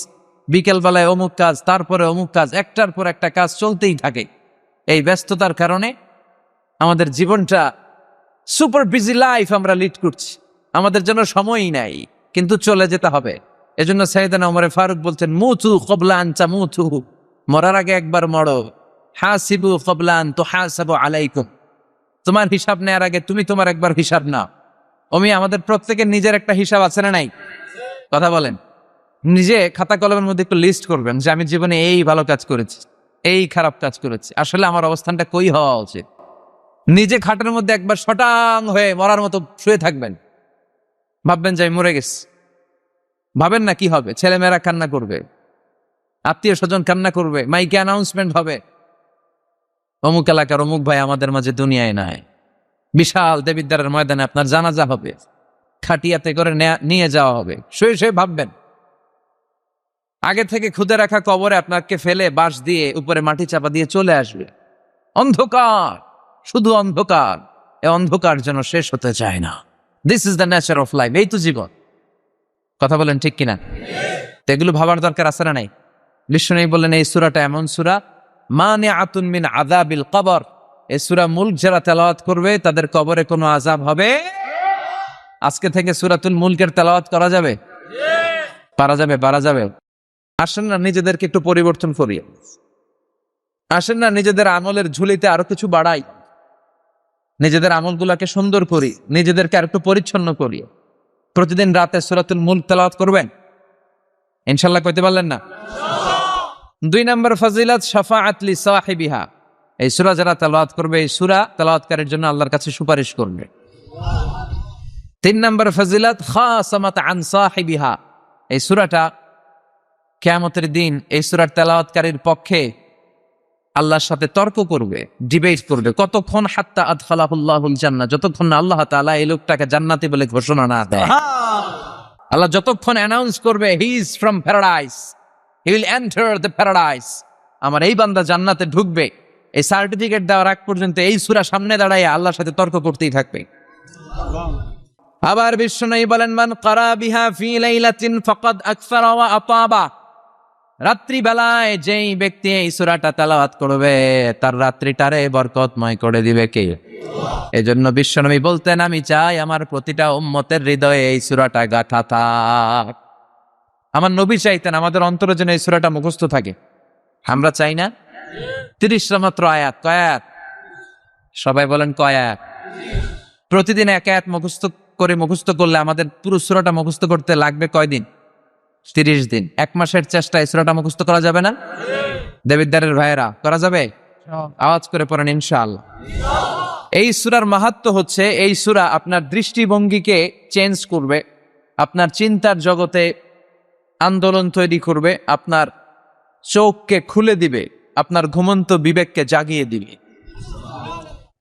বিকেলবেলায় অমুক কাজ, তারপরে অমুক কাজ, একটার পর একটা কাজ চলতেই থাকে। এই ব্যস্ততার কারণে আমাদের জীবনটা সুপার বিজি লাইফ আমরা লিড করছি, আমাদের জন্য সময়ই নাই, কিন্তু চলে যেতে হবে। এজন্য সাইয়েদনা ওমর ফারুক বলতেন, মুতু ক্বাবলা আন তামুতু, মরার আগে একবার মরো, হাসিবু ক্বাবলা আন তুহাসাবু আলাইকুম, তোমার হিসাব নেওয়ার আগে তুমি তোমার একবার হিসাব নাও। আমাদের প্রত্যেকের নিজের একটা হিসাব আছে না নাই? কথা বলেন। নিজে খাতা কলমের মধ্যে একটু লিস্ট করবেন যে আমি জীবনে এই ভালো কাজ করেছি, এই খারাপ কাজ করেছি, আসলে আমার অবস্থানটা কই হওয়া উচিত। নিজে খাটের মধ্যে একবার শটাং হয়ে মরার মতো শুয়ে থাকবেন, ভাববেন যে আমি মরে গেছি। ভাবেন না কি হবে? ছেলেমেয়েরা কান্না করবে, আত্মীয় স্বজন কান্না করবে, মাইকে অ্যানাউন্সমেন্ট হবে, অমুক এলাকার অমুক ভাই আমাদের মাঝে দুনিয়ায় নাই। বিশাল দেবিদ্বারের ময়দানে আপনার জানাজা হবে, খাটিয়াতে করে নিয়ে যাওয়া হবে। শুয়ে শুয়ে ভাববেন, আগে থেকে খুদে রাখা কবরে আপনাকে ফেলে বাঁশ দিয়ে উপরে মাটি চাপা দিয়ে চলে আসবে। অন্ধকার, শুধু অন্ধকার। এই অন্ধকার যেন শেষ হতে চায় না। This is the nature of life. এই তো জীবন। কথা বলেন ঠিক কিনা? তো এগুলো ভাবার দরকার আছে না নাই? বিশ্বনবী বললেন এই সূরাটা এমন সূরা, মানিআতুন মিন আযাবিল কবর। এই সূরা মুলক যারা তেলাওয়াত করবে তাদের কবরে কোনো আযাব হবে। আজকে থেকে সূরাতুল মুলকের তেলাওয়াত করা যাবে? পারা যাবে? পারা যাবে? আসেন না নিজেদেরকে একটু পরিবর্তন করি, আসেন না নিজেদের আমলের ঝুলিতে আরো কিছু বাড়াই, নিজেদের আমলগুলাকে সুন্দর করি, নিজেদেরকে আর একটু পরিচ্ছন্ন করি। প্রতিদিন রাতে সূরাতুল মুলক তেলাওয়াত করবেন, ইনশাল্লাহ কইতে পারলেন না? 2 নম্বর ফজিলত শাফাআত লি সাহিবিহা, এই সূরা যারা তেলাওয়াত করবে এই সূরা তেলাওয়াতকারীর জন্য আল্লাহর কাছে সুপারিশ করবে। 3 নম্বর ফজিলত খাসামাত আন সাহিবিহা, এই সূরাটা কিয়ামতের দিন এই সূরার তেলাওয়াতকারীর পক্ষে আল্লাহর সাথে তর্ক করবে, ডিবেট করবে কতক্ষণ, হাত্তা আদখালাহুল্লাহুল জান্নাহ, যতক্ষণ না আল্লাহ তাআলা এই লোকটাকে জান্নাতি বলে ঘোষণা না দেয়। আল্লাহ যতক্ষণ অ্যানাউন্স করবে he is from paradise, he will enter the paradise, আমার এই বান্দা জান্নাতে ঢুকবে, এই সার্টিফিকেট দেওয়ার আগ পর্যন্ত এই সূরা সামনে দাঁড়ায় আল্লাহর সাথে তর্ক করতেই থাকবে। আবার বিশ্বনবী বলেন, মান ক্বারা বিহা ফি লাইলাতিন ফাকাদ আকসারা ওয়া আতাবা, রাত্রি বেলায় যেই ব্যক্তি এই সূরাটা তেলাওয়াত করবে তার রাত্রিটারে বরকতময় করে দিবে কে? এজন্য বিশ্বনবী বলতেন, আমি চাই আমার প্রতিটা উম্মতের হৃদয়ে এই সূরাটা গাঁথা থাক। আমার নবী চাইতেন আমাদের অন্তরে যেন এই সূরাটা মুখস্থ থাকে। আমরা চাই না? 30টা মাত্র আয়াত, কয় আয়াত? সবাই বলেন কয় আয়াত? প্রতিদিন এক আয়াত মুখস্থ করলে আমাদের পুরো সূরাটা মুখস্থ করতে লাগবে কয়দিন? 30 দিন। 1 মাসের চেষ্টায় সূরাটা মুখস্থ করা যাবে না? দেবিদ্দারের ভাইয়েরা, করা যাবে? আওয়াজ করে পড়েন ইনশাআল্লাহ। এই সূরার মাহাত্ম্য হচ্ছে এই সূরা আপনার দৃষ্টিভঙ্গিকে চেঞ্জ করবে, আপনার চিন্তার জগতে আন্দোলন তৈরি করবে, আপনার চোখকে খুলে দিবে, আপনার ঘুমন্ত বিবেককে জাগিয়ে দিবে।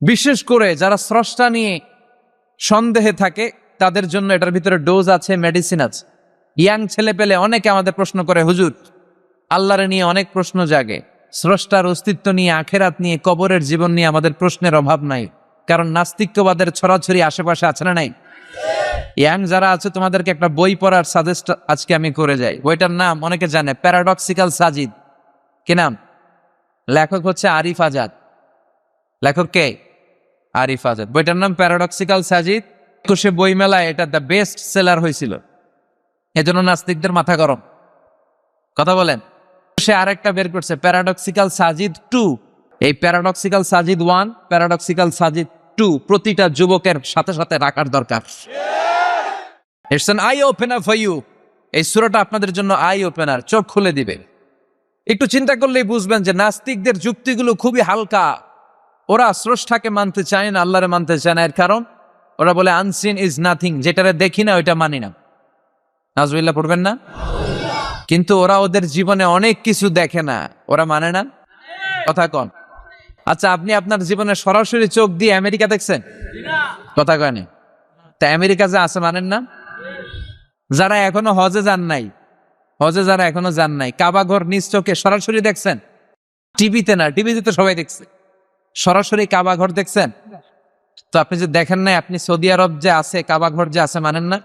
বিশেষ করে যারা স্রষ্টা নিয়ে সন্দেহে থাকে তাদের জন্য এটার ভিতরে ডোজ আছে, মেডিসিন আছে। ইয়াং ছেলে পেলে অনেকে আমাদের প্রশ্ন করে, হুজুর আল্লাহরে নিয়ে অনেক প্রশ্ন জাগে, স্রষ্টার অস্তিত্ব নিয়ে, আখেরাত নিয়ে, কবরের জীবন নিয়ে আমাদের প্রশ্নের অভাব নাই, কারণ নাস্তিক্যবাদের ছড়াছড়ি আশেপাশে আছে না নাই? ইয়াং যারা আছে তোমাদেরকে একটা বই পড়ার সাজেস্ট আজকে আমি করে যাই। বইটার নাম অনেকে জানে, প্যারাডক্সিক্যাল সাজিদ। কি নাম? লেখক হচ্ছে আরিফ আজাদ। লেখক কে? আরিফ আজাদ। বইটার নাম প্যারাডক্সিক্যাল সাজিদ। 21শে বই মেলায় এটা দ্য বেস্ট সেলার হয়েছিল, এজন্য নাস্তিকদের মাথা গরম। কথা বলেন। সে আরেকটা বের করছে, প্যারাডক্সিক্যাল সাজিদ 2। এই প্যারাডক্সিক্যাল সাজিদ 1, প্যারাডক্সিক্যাল সাজিদ 2 প্রতিটা যুবকের সাথে সাথে রাখার দরকার। It's an eye opener for you. এই সূরাটা আপনাদের জন্য আই ওপেনার, চোখ খুলে দিবে। একটু চিন্তা করলেই বুঝবেন যে নাস্তিকদের যুক্তিগুলো খুবই হালকা। ওরা স্রষ্টাকে মানতে চায় না, আল্লাহরে মানতে চায় না। এর কারণ ওরা বলে আনসিন ইজ নাথিং, যেটারে দেখি না ওইটা মানি না। নাউজুবিল্লাহ পড়বেন না? কিন্তু ওরা ওদের জীবনে অনেক কিছু দেখে না, ওরা মানে না। কথা কন। আচ্ছা, আপনি আপনার জীবনে সরাসরি চোখ দিয়ে আমেরিকা দেখছেন? কথা কয়নি। তা আমেরিকা যে আছে মানেন না? যারা এখনো হজে যান নাই, কাবা ঘর নিজ চোখে সরাসরি দেখছেন? টিভিতে না, টিভিতে তো সবাই দেখছে। সরাসরি কাবা ঘর দেখছেন? তো আপনি যে দেখেন নাই, আপনি সৌদি আরব যে আছে, কাবা ঘর যে আছে মানেন না?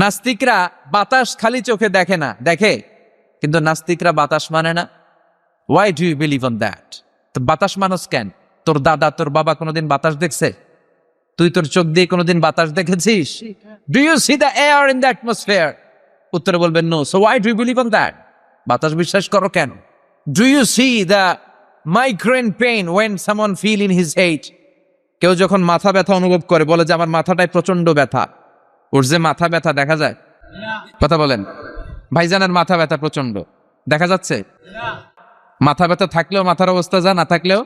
নাস্তিকরা বাতাস খালি চোখে দেখে না, দেখে, কিন্তু নাস্তিকরা বাতাস মানে না। Why do you believe on that? তো বাতাস মানুষ কেন? তোর দাদা, তোর বাবা কোনোদিন বাতাস দেখছে? তুই তোর চোখ দিয়ে কোনোদিন বাতাস দেখেছিস? Do you see the air in the atmosphere? উত্তরে বলবেন no. So why do you believe on that? বাতাস বিশ্বাস করো কেন? Do you see the migraine pain when someone feel in his head? কেউ যখন মাথা ব্যথা অনুভব করে বলে যে আমার মাথাটায় প্রচন্ড ব্যথা। ওর যে মাথা ব্যথা দেখা যায়? কথা বলেন। ভাইজানের মাথা ব্যথা প্রচন্ড দেখা যাচ্ছে? মাথা ব্যথা থাকলেও মাথার অবস্থা যা, না থাকলেও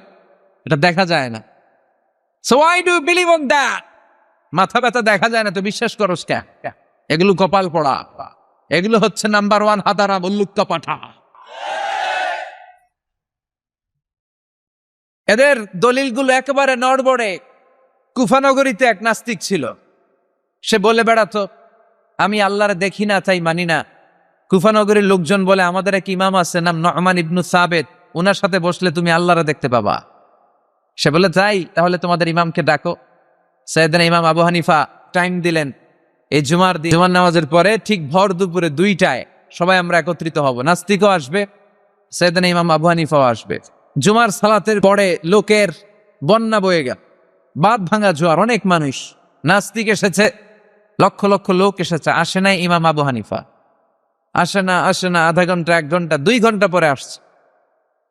এটা দেখা যায় না। So why do you believe on that? মাথা ব্যথা দেখা যায় না তো বিশ্বাস করস কেন? এগুলো কপাল পড়া, এগুলো হচ্ছে নাম্বার 1 হাদারা মুল্লুক্কা পাঠা। এদের দলিলগুলো একেবারে নড়বড়ে। কুফানগরীতে এক নাস্তিক ছিল, সে বলে বেড়াতো আমি আল্লাহর দেখি না তাই মানি না। কুফানগরীর লোকজন বলে আমাদের এক ইমাম আছে নাম নু'মান ইবনু সাবেত, ওনার সাথে বসলে তুমি আল্লাহরে দেখতে পাবা। সে বলে যাই, তাহলে তোমাদের ইমামকে ডাকো। সাইয়েদনা ইমাম আবু হানিফা টাইম দিলেন, এই জুমার নামাজের পরে ঠিক ভর দুপুরে 2টায় সবাই আমরা একত্রিত হব। নাস্তিকও আসবে, সাইয়েদনা ইমাম আবু হানিফাও আসবে। জুমার সালাতের পরে লোকের বন্যা বয়ে গেল, বাঁধ ভাঙা জোয়ার, অনেক মানুষ। নাস্তিক এসেছে, লক্ষ লক্ষ লোক এসেছে, আসে নাই ইমাম আবু হানিফা। আসে না আধা ঘন্টা, 1 ঘন্টা, 2 ঘন্টা পরে আসছে।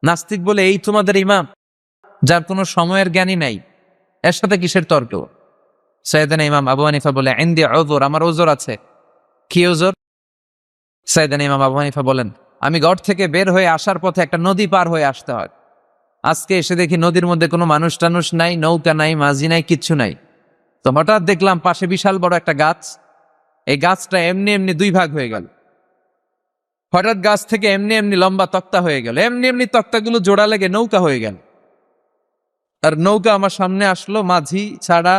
নাস্তিক বলে এই তোমাদের ইমাম, যার কোনো সময়ের জ্ঞানী নাই, এর সাথে কিসের তর্ক? সাইয়েদনা ইমাম আবু হানিফা বলে ইনদি উযর, আমার ওজর আছে। কি ওজর? সাইয়েদানা ইমাম আবু হানিফা বলেন, আমি ঘর থেকে বের হয়ে আসার পথে একটা নদী পার হয়ে আসতে হয়। আজকে এসে দেখি নদীর মধ্যে কোনো মানুষ টানুষ নাই, নৌকা নাই, মাঝি নাই, কিচ্ছু নাই। তো হঠাৎ দেখলাম পাশে বিশাল বড় একটা গাছ। এই গাছটা এমনি এমনি দুই ভাগ হয়ে গেল। হঠাৎ গাছ থেকে এমনি এমনি লম্বা তক্তা হয়ে গেল, এমনি এমনি তক্তাগুলো জোড়া লেগে নৌকা হয়ে গেল। আর নৌকা আমার সামনে আসলো, মাঝি ছাড়া,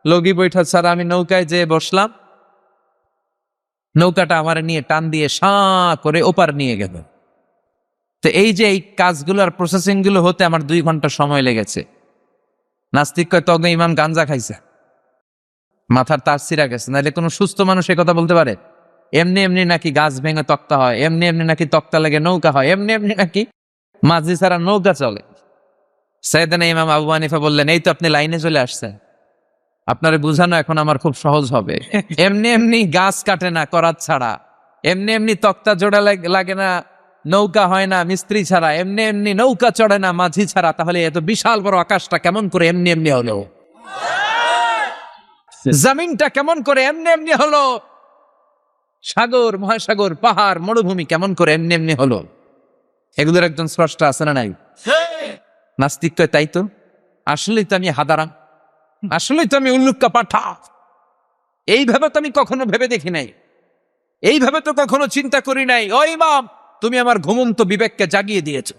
লগি বৈঠা ছাড়া। আমি নৌকায় যেয়ে বসলাম, নৌকাটা আমার নিয়ে টান দিয়ে সাঁ করে ওপার নিয়ে গেল। তো এই যে এই কাজগুলো আর প্রসেসিং গুলো হতে আমার 2 ঘন্টা সময় লেগেছে। নাস্তিক কয় তগে ইমাম গাঞ্জা খাইছে, মাথার তার ছিঁড়া গেছে। নাহলে কোনো সুস্থ মানুষ এই কথা বলতে পারে? এমনি এমনি নাকি গাছ ভেঙে তক্তা হয়, এমনি এমনি নাকি তক্তা লেগে নৌকা হয়, এমনি এমনি নাকি মাঝি ছাড়া নৌকা চলে? সাইয়েদানা ইমাম আবু হানিফা বললেন, এই তো আপনি লাইনে চলে আসছেন, আপনারে বুঝানো এখন আমার খুব সহজ হবে। এমনি এমনি গাছ কাটে না করাত ছাড়া, এমনি এমনি তক্তা জোড়া লাগে না, নৌকা হয় না মিস্ত্রি ছাড়া, এমনি এমনি নৌকা চড়ে না মাঝি ছাড়া। তাহলে এত বিশাল বড় আকাশটা কেমন করে এমনি এমনি হলো? জমিনটা কেমন করে এমনি এমনি হলো? সাগর, মহাসাগর, পাহাড়, মরুভূমি কেমন করে এমনি এমনি হলো? এগুলোর একজন স্রষ্টা আছে না নাই? নাস্তিক তো তাই তো, আসলেই তো আমি হাদারাম, আসলেই তো আমি উল্লুক্কা পাঠা। এইভাবে তো আমি কখনো ভেবে দেখি নাই, এইভাবে তো কখনো চিন্তা করি নাই। ও ইমাম, তুমি আমার ঘুমন্ত বিবেককে জাগিয়ে দিয়েছ,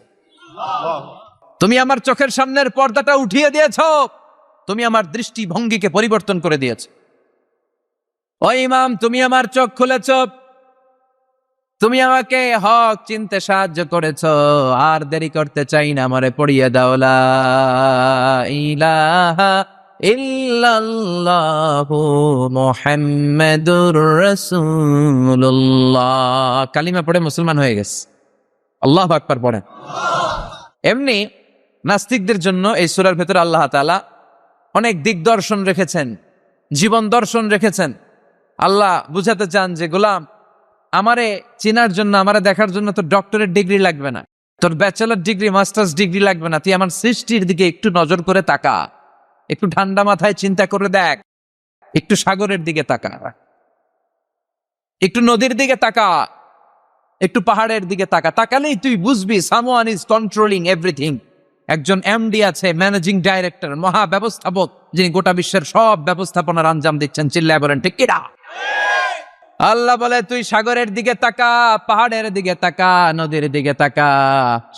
তুমি আমার চোখের সামনের পর্দাটা উঠিয়ে দিয়েছ, তুমি আমার দৃষ্টিভঙ্গিকে পরিবর্তন করে দিয়েছ। ও ইমাম, তুমি আমার চোখ খুলেছ, তুমি আমাকে হক চিনতে সাহায্য করেছ। আর দেরি করতে চাই না, আমারে পড়িয়ে দাও লা ইলাহা ইল্লাল্লাহু মুহাম্মাদুর রাসূলুল্লাহ। কালিমা পড়ে মুসলমান হয়ে গেছে। আল্লাহু আকবার পড়ে। এমনি নাস্তিকদের জন্য এই সূরার ভেতরে আল্লাহ তাআলা অনেক দিগদর্শন রেখেছেন, জীবন দর্শন রেখেছেন। আল্লাহ বুঝাতে চান যে গোলাম, আমারে চেনার জন্য, আমারে দেখার জন্য তোর ডক্টরেট ডিগ্রি লাগবে না, তোর ব্যাচেলর ডিগ্রি, মাস্টার্স ডিগ্রি লাগবে না। তুই আমার সৃষ্টির দিকে একটু নজর করে তাকা, একটু ঠান্ডা মাথায় চিন্তা করে দেখ, একটু সাগরের দিকে তাকা, একটু নদীর দিকে তাকা, একটু পাহাড়ের দিকে তাকা। তাকালেই তুই বুঝবি সামওয়ান ইজ কন্ট্রোলিং এভরিথিং। একজন এমডি আছে, ম্যানেজিং ডাইরেক্টর, মহা ব্যবস্থাপক, যিনি গোটা বিশ্বের সব ব্যবস্থাপনার আঞ্জাম দিচ্ছেন। চিল্লায় বলেন ঠিক কিনা? আল্লাহ বলে, তুই সাগরের দিকে তাকা, পাহাড়ের দিকে তাকা, নদীর দিকে তাকা।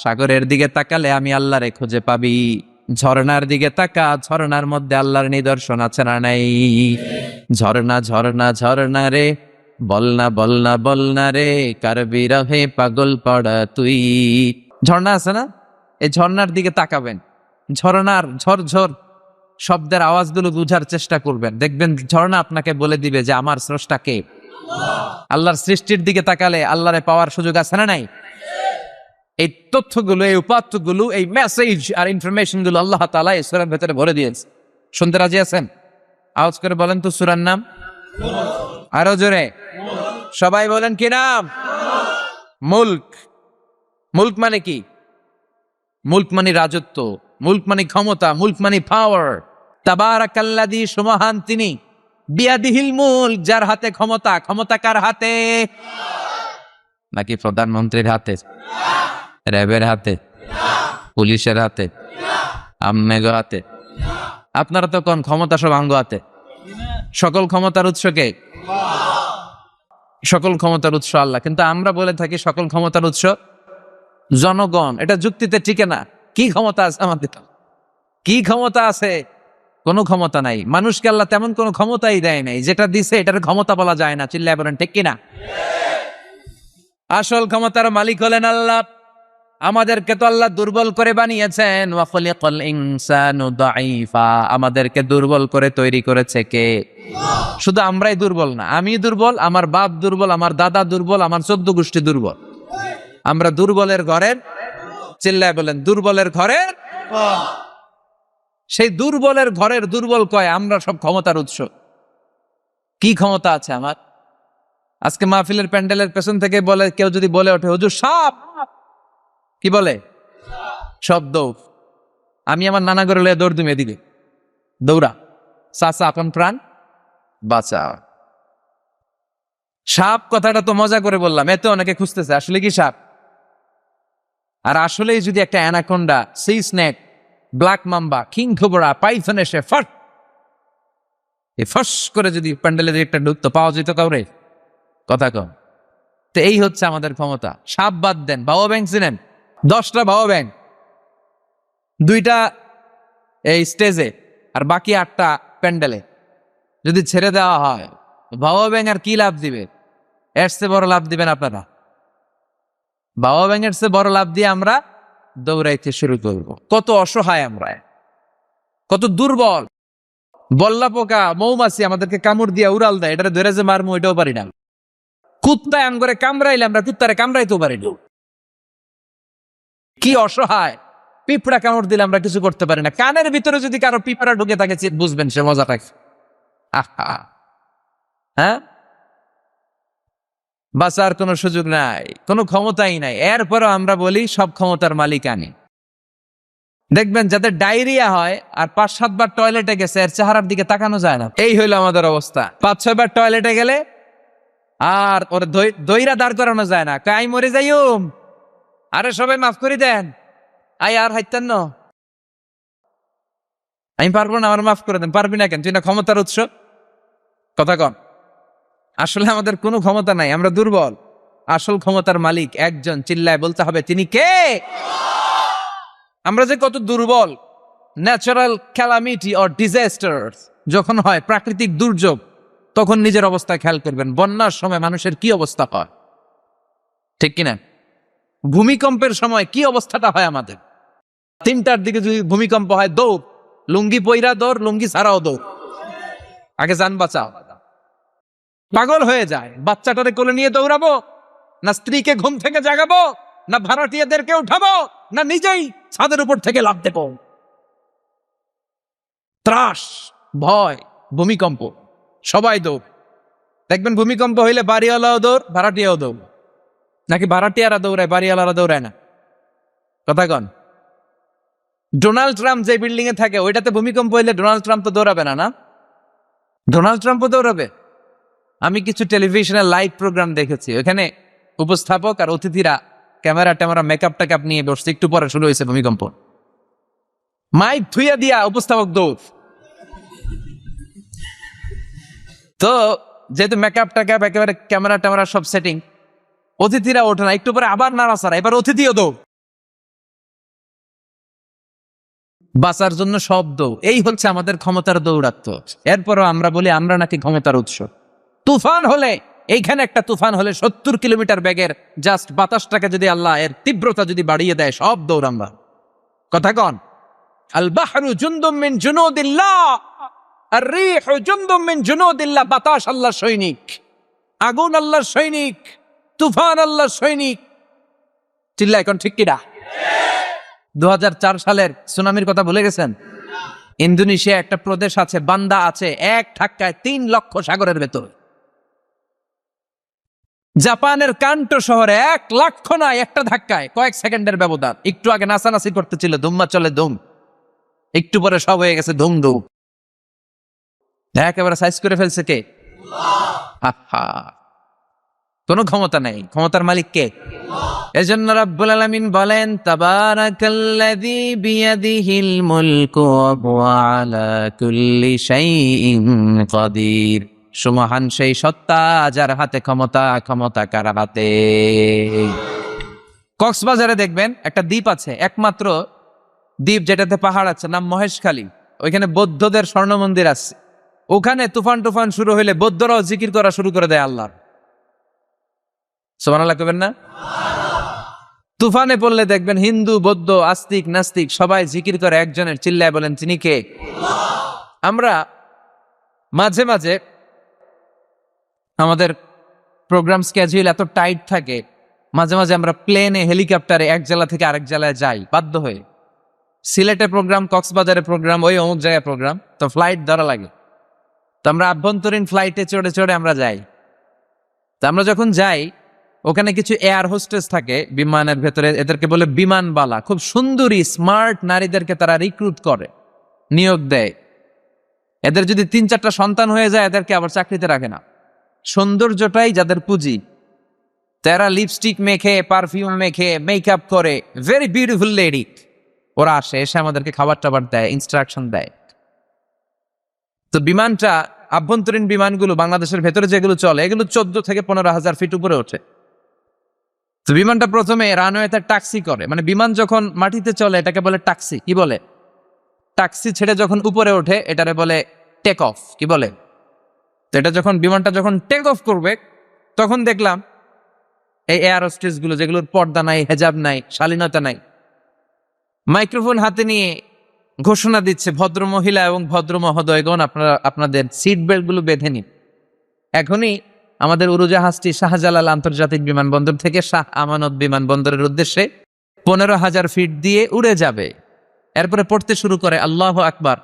সাগরের দিকে তাকালে আমি আল্লাহরে খুঁজে পাবি। ঝর্ণার দিকে তাকা, ঝর্ণার মধ্যে আল্লাহর নিদর্শন আছে না নাই? ঝর্ণা ঝর্ণা ঝর্ণা রে, বলনা বলনা বলনা রে, কার বিরহে পাগল পড়া তুই। ঝর্ণা আছে না? এই ঝর্ণার দিকে তাকাবেন, ঝর্ণার ঝরঝর শব্দের আওয়াজগুলো বুঝার চেষ্টা করবেন। দেখবেন ঝর্ণা আপনাকে বলে দিবে যে আমার স্রষ্টা কে। আল্লাহর সৃষ্টির দিকে তাকালে আল্লাহরে পাওয়ার সুযোগ আছে না নাই? এই তথ্যগুলো, এই উপাত্তগুলো, এই মেসেজ আর ইনফরমেশন গুলো আল্লাহ তাআলা এই সূরার ভেতরে ভরে দিয়েছে। শুনতে রাজি আছেন? আওয়াজ করে বলেন তো সূরার নাম। আরো জোরে সবাই বলেন কি নাম? মুলক। মুলক মানে কি? মুলক মানে রাজত্ব, মুলক মানে ক্ষমতা, মুলক মানে পাওয়ার। তাবারাকাল্লাযী, সুমহান তিনি, বিয়াদিহিল মুলক, যার হাতে ক্ষমতা। ক্ষমতা কার হাতে? নাকি প্রধানমন্ত্রীর হাতে, র্যাবের হাতে, পুলিশের হাতে, আম্মেগো হাতে? আপনারা তো কোন ক্ষমতা সব আঙ্গ হাতে। সকল ক্ষমতার উৎস কে? সকল ক্ষমতার উৎস আল্লাহ। কিন্তু আমরা বলে থাকি সকল ক্ষমতার উৎস জনগণ। এটা যুক্তিতে টিকে না। কি ক্ষমতা আছে আমাদের? কি ক্ষমতা আছে? কোনো ক্ষমতা নাই। মানুষকে আল্লাহ তেমন কোনো ক্ষমতাই দেয় নাই। যেটা দিছে এটার ক্ষমতা বলা যায় না। চিল্লায় বলেন ঠিক কিনা? আসল ক্ষমতার মালিক হলেন আল্লাহ। আমাদেরকে তো আল্লাহ দুর্বল করে বানিয়েছেন। ওয়া খালাকাল ইনসানু দাঈফা। আমাদেরকে দুর্বল করে তৈরি করেছে কে? শুধু আমরাই দুর্বল না, আমি দুর্বল, আমার বাপ দুর্বল, আমার দাদা দুর্বল, আমার 14 গোষ্ঠী দুর্বল। আমরা দুর্বলের ঘরের, চিল্লায় বলেন দুর্বলের ঘরের। সেই দুর্বলের ঘরের দুর্বল কয় আমরা সব ক্ষমতার উৎস। কি ক্ষমতা আছে আমার? আজকে মাহফিলের প্যান্ডেলের পেছন থেকে বলে, কেউ যদি বলে ওঠে হুজুর সাপ, কি বলে? শব্দ। আমি আমার নানা ঘরে লয়ে দৌড় দিমে দিকে, দৌড়া চাচা আপন প্রাণ বাঁচা। সাপ কথাটা তো মজা করে বললাম, এতে অনেকে খুঁজতেছে আসলে কি সাপ। আর আসলেই যদি একটা anaconda, C snake, black mamba, king cobra, Python এসে ফস করে যদি প্যান্ডেলে একটা ঢুকতো, পাওয়া যেত কাউরে? কথা কম। তো এই হচ্ছে আমাদের ক্ষমতা। সাপ বাদ দেন, ভাও ব্যাংক চিনেন? 10টা ভাও ব্যাংক, 2টা এই স্টেজে আর বাকি 8টা প্যান্ডেলে যদি ছেড়ে দেওয়া হয়, ভাও ব্যাংক আর কি লাভ দিবে? এর চেয়ে বড় লাভ দিবেন আপনারা? বাবা ব্যাঙের চেয়ে বড় লাভ দিয়ে আমরা দৌড়াইতে শুরু করব। কত অসহায় আমরা, কত দুর্বল। বল্লা পোকা, মৌমাছি আমাদেরকে কামড় দিয়া উড়াল দেয়, এটা ধরে যে মারমু এটাও পারি না। কুত্তায় আঙ্গরে কামড়াইলে আমরা কুত্তারে কামড়াইতেও পারি না। কি অসহায়। পিঁপড়া কামড় দিলে আমরা কিছু করতে পারি না। কানের ভিতরে যদি কারো পিঁপড়া ঢুকে থাকে বুঝবেন সে মজাটা। আহা, হ্যাঁ, বাঁচার কোনো সুযোগ নাই, কোনো ক্ষমতাই নাই। এরপরও আমরা বলি সব ক্ষমতার মালিক আমি। দেখবেন যাদের ডায়রিয়া হয় আর 5-7 বার টয়লেটে গেছে, এর চেহারার দিকে তাকানো যায় না। এই হইলো আমাদের অবস্থা। 5-6 বার টয়লেটে গেলে আর ওর দইরা দাঁড় করানো যায় না। কাই মরে যাইম, আরে সবাই মাফ করে দেন, আই আর হাইতেন না, আমি পারবো না, আমার মাফ করে দেন। পারবি না কেন? তুই না ক্ষমতার উৎস। কথা কন। আসলে আমাদের কোনো ক্ষমতা নাই, আমরা দুর্বল। আসল ক্ষমতার মালিক একজন, চিল্লায় বলতে হবে তিনি কে। আমরা যে কত দুর্বল। ন্যাচারাল ক্যালামিটি অর ডিজাস্টার যখন হয়, প্রাকৃতিক দুর্যোগ, তখন নিজের অবস্থা খেয়াল করবেন। বন্যার সময় মানুষের কি অবস্থা হয়, ঠিক কিনা? ভূমিকম্পের সময় কি অবস্থাটা হয় আমাদের। 3টার দিকে যদি ভূমিকম্প হয়, দৌড়, লুঙ্গি পইরা দৌড়, লুঙ্গি ছাড়াও দৌড়, আগে যান বাঁচাও। পাগল হয়ে যায়। বাচ্চাটারে কোলে নিয়ে দৌড়াবো, না স্ত্রীকে ঘুম থেকে জাগাবো, না ভাড়াটিয়াদেরকে উঠাবো, না নিজেই ছাদের উপর থেকে লাফ দেবো। ত্রাস, ভয়, ভূমিকম্প, সবাই দৌড়। দেখবেন ভূমিকম্প হইলে বাড়িওয়ালাও দৌড়, ভাড়াটিয়াও দৌড়। নাকি ভাড়াটিয়ারা দৌড়ায়, বাড়িওয়ালারা দৌড়ায় না? কথা কন। ডোনাল্ড ট্রাম্প যে বিল্ডিং এ থাকে, ওইটাতে ভূমিকম্প হইলে ডোনাল্ড ট্রাম্প তো দৌড়াবে না? না, ডোনাল্ড ট্রাম্পও দৌড়াবে। আমি কিছু টেলিভিশনের লাইভ প্রোগ্রাম দেখেছি, ওখানে উপস্থাপক আর অতিথিরা ক্যামেরা ট্যামেরা মেকআপ টেকআপ নিয়ে বসছে। একটু পরে শুরু হয়েছে ভূমিকম্প, মাইক ধুইয়া দিয়া উপস্থাপক দৌড়। তো যেহেতু মেকআপ টেকআপ একেবারে ক্যামেরা ট্যামেরা সব সেটিং, অতিথিরা ওঠে না, একটু পরে আবার নাড়াচাড়া, এবার অতিথিও দৌড়। বাঁচার জন্য সব দৌড়। এই হচ্ছে আমাদের ক্ষমতার দৌড়াত্ম। এরপরও আমরা বলি আমরা নাকি ক্ষমতার উৎস। তুফান হলে, এইখানে একটা তুফান হলে 70 কিলোমিটার বেগের জাস্ট বাতাসটাকে যদি আল্লাহ এর তীব্রতা যদি বাড়িয়ে দেয়, সব দৌড় আমরা। কথা কন। আল বাহরু জুনদুম মিন জুনুদিল্লাহ, আর রিহু জুনদুম মিন জুনুদিল্লাহ। বাতাস আল্লাহর সৈনিক, আগুন আল্লাহর সৈনিক, তুফান আল্লাহর সৈনিক। চিল্লা এখন ঠিক কিনা? 2004 সালের সুনামির কথা ভুলে গেছেন? ইন্দোনেশিয়া একটা প্রদেশ আছে, বান্দা আছে, এক ধাক্কায় 3 লক্ষ সাগরের ভেতর। জাপানের কান্টো শহরে 1 লক্ষ নয়, একটা ধাক্কায়, কয়েক সেকেন্ডের ব্যবধান। একটু আগে নাচানাচি করতেছিল, ধুম্মা চলে ধুম, একটু পরে সব হয়ে গেছে ধুম ধুম। একেবারে সাইজ করে ফেলছে কে? আহা, কোনো ক্ষমতা নাই। ক্ষমতার মালিক কে? এজন্য রাব্বুল আলামিন বলেন, তাবারাকাল্লাযী বিয়াদিহিল মুলকু ওয়া হুয়া আলা কুল্লি শাইইন কাদির। সুমহান সেই সত্তা যার হাতে ক্ষমতা, ক্ষমতা কার হাতে? কক্সবাজারে দেখবেন একটা দ্বীপ আছে, একমাত্র দ্বীপ যেটাতে পাহাড় আছে, নাম মহেশখালী। ওইখানে বৌদ্ধদের স্বর্ণ মন্দির আছে। ওখানে তুফান টুফান শুরু হইলে বৌদ্ধরাও জিকির করা শুরু করে দেয় আল্লাহর। সুবহানাল্লাহ কইবেন না? তুফানে পড়লে দেখবেন হিন্দু, বৌদ্ধ, আস্তিক, নাস্তিক সবাই জিকির করে একজনের, চিল্লায় বলেন তিনি কে? আমরা মাঝে মাঝে আমাদের প্রোগ্রাম স্কেজুল এত টাইট থাকে, মাঝে মাঝে আমরা প্লেনে, হেলিকপ্টারে এক জেলা থেকে আরেক জেলায় যাই বাধ্য হয়ে। সিলেটে প্রোগ্রাম, কক্সবাজারে প্রোগ্রাম, ওই অমুক জায়গায় প্রোগ্রাম, তো ফ্লাইট ধরা লাগে। তো আমরা আভ্যন্তরীণ ফ্লাইটে চড়ে চড়ে আমরা যাই। তো আমরা যখন যাই, ওখানে কিছু এয়ার হোস্টেস থাকে বিমানের ভেতরে, এদেরকে বলে বিমানবালা। খুব সুন্দরী স্মার্ট নারীদেরকে তারা রিক্রুট করে, নিয়োগ দেয়। এদের যদি 3-4টা সন্তান হয়ে যায়, এদেরকে আবার চাকরিতে রাখে না, সৌন্দর্যটাই যাদের পুঁজি, তারা লিপস্টিক মেখে, পারফিউম মেখে, মেকআপ করে, ভেরি বিউটিফুল লেডি, ওরা আসে, এসে আমাদেরকে খাবার টাবার দেয়, ইনস্ট্রাকশন দেয়। তো বিমানটা, আভ্যন্তরীণ বিমানগুলো বাংলাদেশের ভেতরে যেগুলো চলে, এগুলো 14 থেকে 15,000 ফিট উপরে ওঠে। তো বিমানটা প্রথমে রানওয়েতে ট্যাক্সি করে, মানে বিমান যখন মাটিতে চলে এটাকে বলে ট্যাক্সি। কি বলে? ট্যাক্সি ছেড়ে যখন উপরে ওঠে এটারে বলে টেক অফ। কি বলে? তো এটা যখন বিমানটা যখন টেক অফ করবে, তখন দেখলাম এই এয়ার হোস্টেস গুলো, যেগুলোর পর্দা নাই, হেজাব নাই, শালীনতা নাই, মাইক্রোফোন হাতে নিয়ে ঘোষণা দিচ্ছে, ভদ্র মহিলা এবং ভদ্র মহোদয়গণ, আপনারা আপনাদের সিট বেল্ট গুলো বেঁধে নিন। এখনই আমাদের উড়োজাহাজটি শাহজালাল আন্তর্জাতিক বিমানবন্দর থেকে শাহ আমানত বিমানবন্দরের উদ্দেশ্যে 15,000 ফিট দিয়ে উড়ে যাবে। এরপরে পড়তে শুরু করে আল্লাহু আকবার,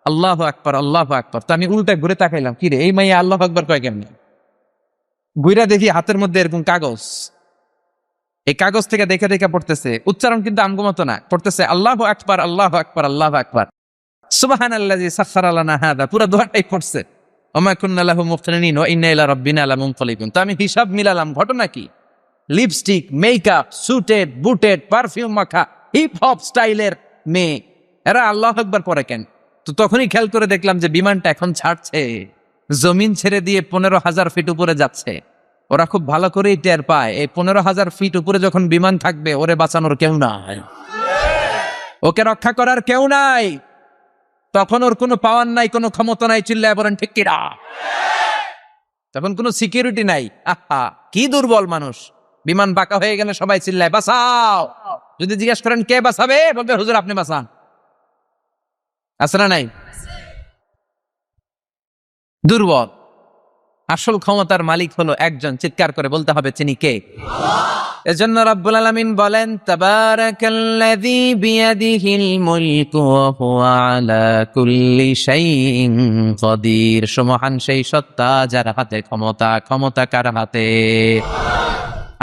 আল্লাহু আকবার, আল্লাহু আকবার। তো আমি উল্টা ঘুরে তাকাইলাম, কি রে এই মাইয়া আল্লাহু আকবার কয় কেমনি? ঘুরে দেখি হাতের মধ্যে এরকম কাগজ, এই কাগজ থেকে দেখে দেখে পড়তেছে, উচ্চারণ কিন্তু আমগো মতো না, পড়তেছে আল্লাহু আকবার, আল্লাহু আকবার, আল্লাহু আকবার, সুবহানাল্লাযী সাখখারা লানা হাযা, পুরো দোয়াটাই পড়ছে। ওমা কুন্না লাহু মুকরিনিন ওয়া ইন্না ইলা রাব্বিনা লামুনকালিবুন। তো আমি হিসাব মিলালাম, ঘটনা কি? লিপস্টিক, মেকআপ, সুটেড, বুটেড, পারফিউম মাখা, হিপ হপ স্টাইলের মেয়ে, এরা আল্লাহু আকবার পড়ে কেন? তো তখনই খেয়াল করে দেখলাম যে বিমানটা এখন ছাড়ছে, জমিন ছেড়ে দিয়ে 15,000 ফিট উপরে যাচ্ছে। ওরা খুব ভালো করেই টের পায়, এই 15,000 ফিট উপরে যখন বিমান থাকবে, ওরে বাঁচানোর কেউ নাই, ওকে রক্ষা করার কেউ নাই, তখন ওর কোনো পাওয়ার নাই, কোনো ক্ষমতা নাই। চিল্লায় বলেন ঠিক কিনা? তখন কোনো সিকিউরিটি নাই। আহা, কি দুর্বল মানুষ! বিমান বাঁকা হয়ে গেলে সবাই চিল্লায় বাঁচাও। যদি জিজ্ঞেস করেন কে বাঁচাবে, বলবে হুজুর আপনি বাঁচান। আছে না নাই? দুর্বল। আসল ক্ষমতার মালিক হলো একজন, চিৎকার করে বলতে হবে তিনি কে? এজন্য রব্বুল আলামিন বলেন, তাবারাকাল্লাযী বিয়াদিহিল মুলকু ওয়া হুয়া আলা কুল্লি শাইইন কাদির। সুমহান সেই সত্তা যার হাতে ক্ষমতা। ক্ষমতা কার হাতে?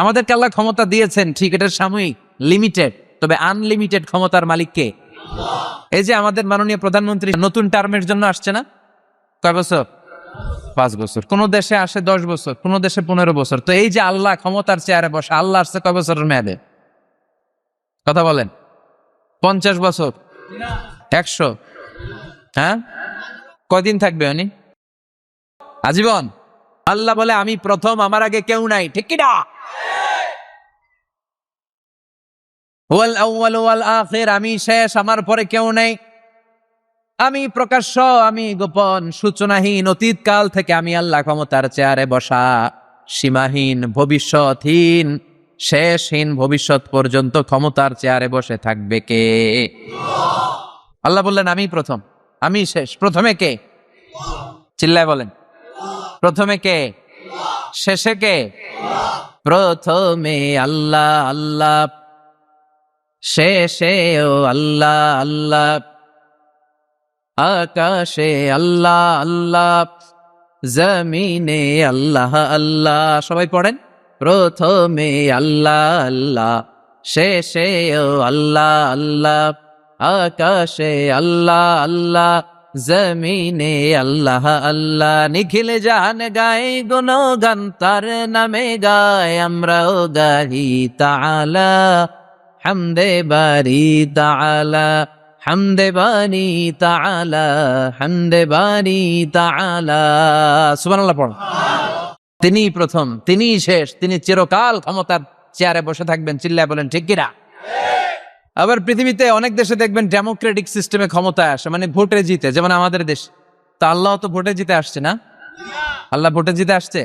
আমাদেরকে আল্লাহ ক্ষমতা দিয়েছেন, ঠিক, এটা সাময়িক, লিমিটেড, তবে আনলিমিটেড ক্ষমতার মালিক কে? এই যে আমাদের মাননীয় প্রধানমন্ত্রী নতুন টার্মের জন্য আসছে না? কয় বছর? 5 বছর। কোন দেশে আসে 10 বছর, কোন দেশে 15 বছর। তো এই যে আল্লাহ ক্ষমতার চেয়ারে বসে, আল্লাহ আসছে কয় বছরের মেয়াদে? কথা বলেন। 50 বছর? 100? হ্যাঁ, কয়দিন থাকবে উনি? আজীবন। আল্লাহ বলে আমি প্রথম, আমার আগে কেউ নাই, ঠিক কি না? ওয়াল আউয়াল ওয়াল আখির, আমি শেষ, আমার পরে কেউ নেই। আমি প্রকাশ্য, আমি গোপন, সূচনাহীন, অতীতকাল থেকে আমি আল্লাহ ক্ষমতার চেয়ারে বসা, সীমাহীন, ভবিষ্যৎহীন, শেষহীন, ভবিষ্যৎ পর্যন্ত ক্ষমতার চেয়ারে বসে থাকবে কে? আল্লাহ বললেন আমি প্রথম, আমি শেষ। প্রথমে কে? চিল্লায় বলেন, প্রথমে কে? শেষে কে? প্রথমে আল্লাহ আল্লাহ, শেষেও আল্লাহ আল্লাহ, আকাশে আল্লাহ আল্লাহ, জমিনে আল্লাহ আল্লাহ। সবাই পড়েন, প্রথমে আল্লাহ আল্লাহ, শেষেও আল্লাহ আল্লাহ, আকাশে আল্লাহ আল্লাহ, জমিনে আল্লাহ আল্লাহ। নিখিল জাহান গায়ে গুণগান, তার নামে গায় আমরাও গাহি তাআলা, হামদে বারি তাআলা, হামদে বারি তাআলা, হামদে বারি তাআলা। সুবহানাল্লাহ পড়ুন। তিনি প্রথম, তিনি শেষ, তিনি চিরকাল ক্ষমতার চেয়ারে বসে থাকবেন। চিল্লায় বলেন ঠিক কিনা? আবার পৃথিবীতে অনেক দেশে দেখবেন ডেমোক্রেটিক সিস্টেমে ক্ষমতায় আসে, মানে ভোটে জিতে, যেমন আমাদের দেশ। তা আল্লাহ তো ভোটে জিতে আসছে না? আল্লাহ ভোটে জিতে আসছে?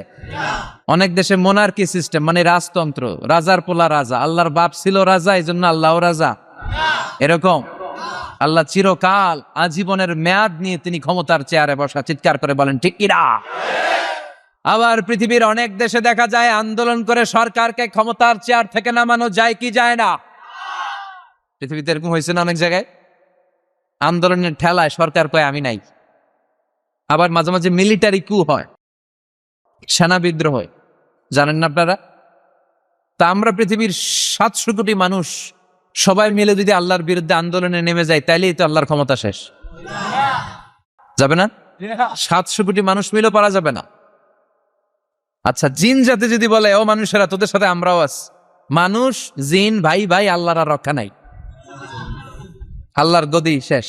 অনেক দেশে মোনার্কি সিস্টেম, মানে রাজতন্ত্র, রাজার পোলা রাজা, আল্লাহর বাপ ছিল রাজা, এই জন্য আল্লাহও রাজা, এরকম। আল্লাহ চিরকাল, আজীবনের মেয়াদ নিয়ে তিনি ক্ষমতার চেয়ারে বসা। চিৎকার করে বলেন ঠিক কিনা? আবার পৃথিবীর অনেক দেশে দেখা যায় আন্দোলন করে সরকারকে ক্ষমতার চেয়ার থেকে নামানো যায় কি যায় না? পৃথিবীতে এরকম হয়েছে না অনেক জায়গায়? আন্দোলনের ঠেলায় সরকার কয় আমি নাই। আবার মাঝে মাঝে মিলিটারি কু হয়, সেনা বিদ্রোহ হয়, জানেন না আপনারা? তা আমরা পৃথিবীর 700 কোটি মানুষ সবাই মিলে যদি আল্লাহর বিরুদ্ধে আন্দোলনে নেমে যায়, তাইলেই তো আল্লাহর ক্ষমতা শেষ যাবে না? 700 কোটি মানুষ মিলেও পারা যাবে না। আচ্ছা, জিন জাতি যদি বলে ও মানুষেরা তোদের সাথে আমরাও আছি, মানুষ জিন ভাই ভাই, আল্লাহর আর রক্ষা নাই, আল্লাহর গদি শেষ।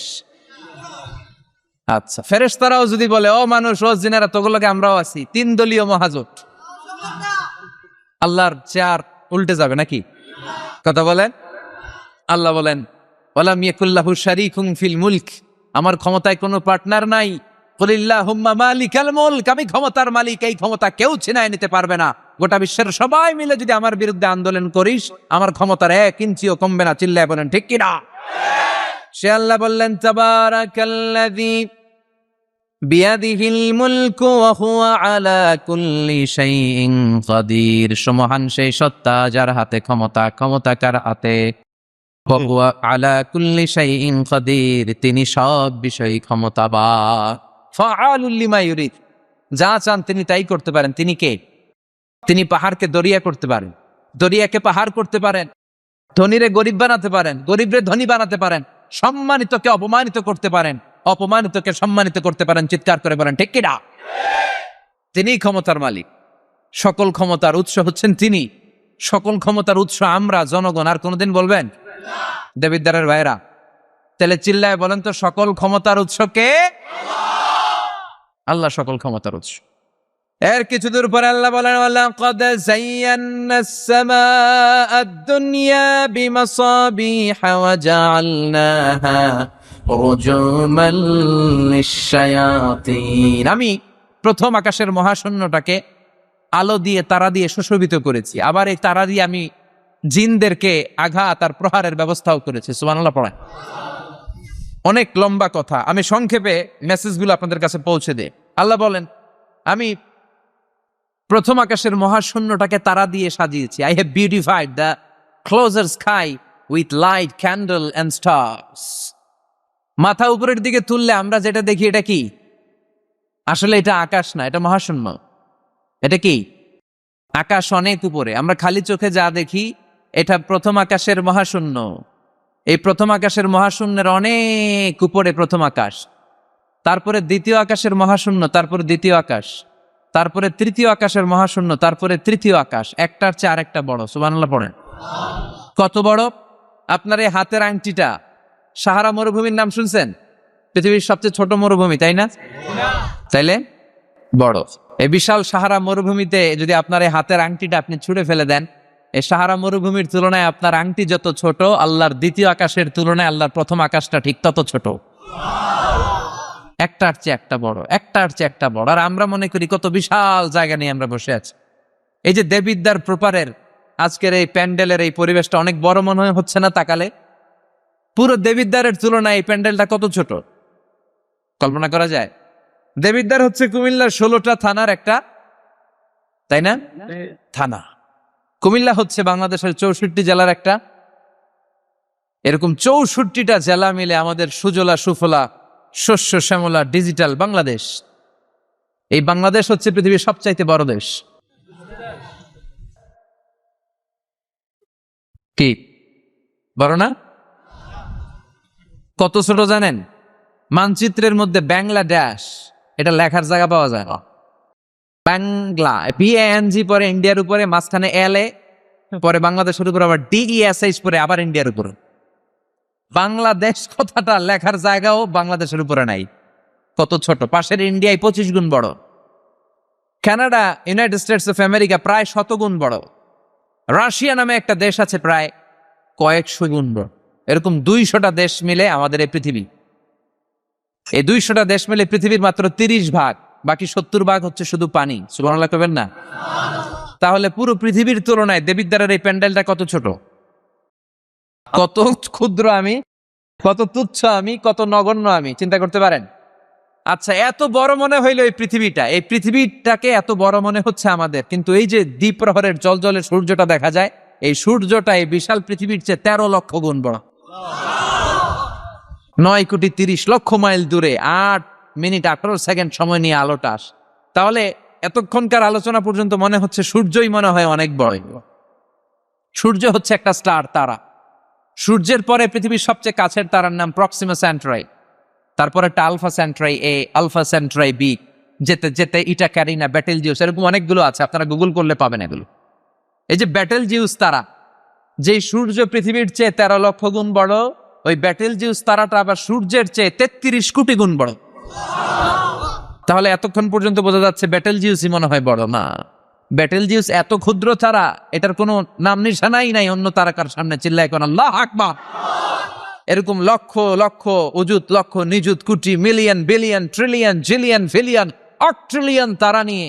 আচ্ছা, ফেরেশতারাও যদি বলে ও মানুষ ও জিনেরা তোগুলোকে আমরাও আছি, 3 দলীয় মহাজোট, আল্লাহর চেয়ার উল্টে যাবে নাকি? কথা বলেন। আল্লাহ বলেন ওয়ালাম ইয়াকুল্লাহু শারীকুন ফিল মুলক, আমার ক্ষমতায় কোনো পার্টনার নাই। কুলিল্লাহুম্মা মালিকাল মুলক, আমি ক্ষমতার মালিক, এই ক্ষমতা কেউ ছিনায় নিতে পারবে না। গোটা বিশ্বের সবাই মিলে যদি আমার বিরুদ্ধে আন্দোলন করিস, আমার ক্ষমতার 1 ইঞ্চিও কমবে না। চিল্লায় বলেন ঠিক কিনা? সে আল্লাহ বললেন তাবারাকাল্লাযী বিয়াদিহিল মুলকু ওয়া হুয়া আলা কুল্লি শাইইন কাদির, সুমহান সেই সত্তা যার হাতে ক্ষমতা, ক্ষমতা কার হাতে? ওয়া হুয়া আলা কুল্লি শাইইন কাদির, তিনি সব বিষয়ে ক্ষমতাবান। ফাআলুল লিমা ইউরিদ, যা চান তিনি তাই করতে পারেন। তিনি কে? তিনি পাহাড়কে দরিয়া করতে পারেন, দরিয়াকে পাহাড় করতে পারেন, ধনীরে গরিব বানাতে পারেন, গরিবরে ধনী বানাতে পারেন, সম্মানিতকে অপমানিত করতে পারেন, অপমানিতকে সম্মানিত করতে পারেন। চিৎকার করে বলেন ঠিক কিনা? তিনি ক্ষমতার মালিক, সকল ক্ষমতার উৎস হচ্ছেন তিনি, সকল ক্ষমতার উৎস আমরা জনগণ। আর কোনদিন বলবেন? দেবিদ্বারের ভাইরা, তাহলে চিল্লায় বলেন তো সকল ক্ষমতার উৎস কে? আল্লাহ সকল ক্ষমতার উৎস। এর কিছু দূর পরে আল্লাহ বলেন ওয়ালাকাদ যায়্যানাস সামাআদ দুনিয়া বিমাসাবিহা ওয়া জাআলনাহা রুজুমান লিশ-শায়াতিন, আমি প্রথম আকাশের মহাশূন্যটাকে আলো দিয়ে তারা দিয়ে সুশোভিত করেছি, আবার এই তারা দিয়ে আমি জিনদেরকে আঘাত আর প্রহারের ব্যবস্থাও করেছি। সুবহানাল্লাহ পড়েন। অনেক লম্বা কথা, আমি সংক্ষেপে মেসেজগুলো আপনাদের কাছে পৌঁছে দেই। আল্লাহ বলেন আমি প্রথম আকাশের মহাশূন্যটাকে তারা দিয়ে সাজিয়েছি। I have beautified the closure sky with light, candle and stars. মাথা উপরের দিকে তুললে আমরা যেটা দেখি এটা কি? আসলে এটা আকাশ না, এটা মহাশূন্য। এটা কি? আকাশ অনেক উপরে, আমরা খালি চোখে যা দেখি এটা প্রথম আকাশের মহাশূন্য। এই প্রথম আকাশের মহাশূন্যের অনেক উপরে প্রথম আকাশ, তারপরে দ্বিতীয় আকাশের মহাশূন্য, তারপরে দ্বিতীয় আকাশ, তারপরে তৃতীয় আকাশের মহাশূন্য, তারপরে তৃতীয় আকাশ, একটার চেয়ে আরেকটা বড়। সুবহানাল্লাহ পড়েন। কত বড়? আপনার এই হাতের আংটিটা, সাহারা মরুভূমির নাম শুনছেন? পৃথিবীর সবচেয়ে ছোট মরুভূমি, তাই না? তাইলে বড়। এই বিশাল সাহারা মরুভূমিতে যদি আপনার এই হাতের আংটিটা আপনি ছুঁড়ে ফেলে দেন, এই সাহারা মরুভূমির তুলনায় আপনার আংটি যত ছোট, আল্লাহর দ্বিতীয় আকাশের তুলনায় আল্লাহর প্রথম আকাশটা ঠিক তত ছোট। একটার চেয়ে একটা বড়, একটার চেয়ে একটা বড়। আর আমরা মনে করি কত বিশাল জায়গা নিয়ে আমরা বসে আছি। এই যে দেবিদ্বার প্রপারের আজকের এই প্যান্ডেলের এই পরিবেশটা অনেক বড় মনে হচ্ছে না তাকালে? পুরো দেবিদ্বারের তুলনায় এই প্যান্ডেলটা কত ছোট, কল্পনা করা যায়? দেবিদ্বার হচ্ছে কুমিল্লার 16টা থানার একটা, তাই না? থানা। কুমিল্লা হচ্ছে বাংলাদেশের 64 জেলার একটা। এরকম 64টা জেলা মিলে আমাদের সুজলা সুফলা শস্য শ্যামলা ডিজিটাল বাংলাদেশ। এই বাংলাদেশ হচ্ছে পৃথিবীর সবচাইতে বড় দেশ। কি বড় না? কত ছোট জানেন? মানচিত্রের মধ্যে বাংলাদেশ এটা লেখার জায়গা পাওয়া যায় না। বাংলা BANG পরে ইন্ডিয়ার উপরে, মাঝখানে LA, পরে বাংলাদেশের উপরে আবার DESH পরে আবার ইন্ডিয়ার উপরে। বাংলাদেশ কথাটা লেখার জায়গাও বাংলাদেশের উপরে নাই। কত ছোট! পাশের ইন্ডিয়ায় 25 গুণ বড়, Canada, United states of America প্রায় 100 গুণ বড়, রাশিয়া নামে একটা দেশ আছে প্রায় কয়েকশো গুণ বড়। এরকম 200টা দেশ মিলে আমাদের এই পৃথিবী। এই 200টা দেশ মিলে পৃথিবীর মাত্র 30 ভাগ, বাকি 70 ভাগ হচ্ছে শুধু পানি। সুবহানাল্লাহ কবেন না? তাহলে পুরো পৃথিবীর তুলনায় দেবিদ্বারের এই প্যান্ডেলটা কত ছোট, কত ক্ষুদ্র আমি, কত তুচ্ছ আমি, কত নগণ্য আমি, চিন্তা করতে পারেন? আচ্ছা, এত বড় মনে হইলো এই পৃথিবীটা, এই পৃথিবীটাকে এত বড় মনে হচ্ছে আমাদের, কিন্তু এই যে দ্বীপ্রহরের জলজলে সূর্যটা দেখা যায়, এই সূর্যটা এই বিশাল পৃথিবীর চেয়ে 13 লক্ষ গুণ বড়। 9,30,00,000 মাইল দূরে 8 মিনিট 18 সেকেন্ড সময় নিয়ে আলোটা আসে। তাহলে এতক্ষণকার আলোচনা পর্যন্ত মনে হচ্ছে সূর্যই মনে হয় অনেক বড়। সূর্য হচ্ছে একটা স্টার, তারা। সূর্যের পরে পৃথিবীর সবচেয়ে কাছের তারার নাম প্রক্সিমা সেন্টরাই, তারপরে একটা আলফা সেন্টরাই A, আলফা সেন্টরাই B, যেতে যেতে ইটা ক্যারিনা, ব্যাটেল জিউস, এরকম অনেকগুলো আছে, আপনারা গুগল করলে পাবেন এগুলো। এই যে ব্যাটেল জিউস তারা, যেই সূর্য পৃথিবীর চেয়ে 13 লক্ষ গুণ বড়, ওই ব্যাটেল জিউস তারাটা আবার সূর্যের চেয়ে 33 কোটি গুণ বড়। তাহলে এতক্ষণ পর্যন্ত বোঝা যাচ্ছে ব্যাটেল জিউসই মনে হয় বড় না। ব্যাটেল জিউস এত ক্ষুদ্র তারা, এটার কোনো নাম নিশানাই নাই অন্য তারকার সামনে। চিল্লায় কোন আল্লাহু আকবার। এরকম লক্ষ লক্ষ অযুত, লক্ষ নিযুত, কোটি, million, billion, trillion, zillion, pillion, অট্রিলিয়ন তারা নিয়ে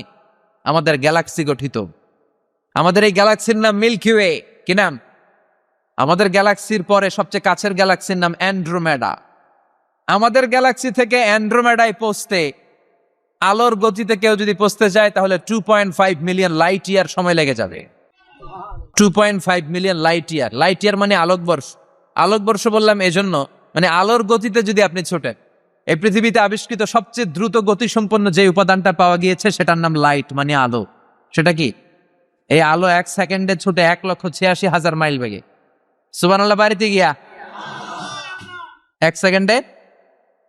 আমাদের গ্যালাক্সি গঠিত। আমাদের এই গ্যালাক্সির নাম মিল্কি ওয়ে। কি নাম? আমাদের গ্যালাক্সির পরে সবচেয়ে কাছের গ্যালাক্সির নাম অ্যান্ড্রোমেডা। আমাদের গ্যালাক্সি থেকে অ্যান্ড্রোমেডায় পৌঁছতে আলোর গতিতে কেউ যদি পৌঁছতে যায় তাহলে 2.5 মিলিয়ন লাইট ইয়ার সময় লেগে যাবে। 2.5 million light year. Light year মানে আলোকবর্ষ। আলোকবর্ষ বললাম এজন্য, মানে আলোর গতিতে যদি আপনি ছোটেন। এই পৃথিবীতে আবিষ্কৃত সবচেয়ে দ্রুত গতিসম্পন্ন যে উপাদানটা পাওয়া গিয়েছে সেটার নাম লাইট, মানে আলো। সেটা কি? এই আলো 1 সেকেন্ডে ছুটে 1,86,000 মাইল বেগে। সুবহানাল্লাহ। বাড়িতে গিয়া 1 সেকেন্ডে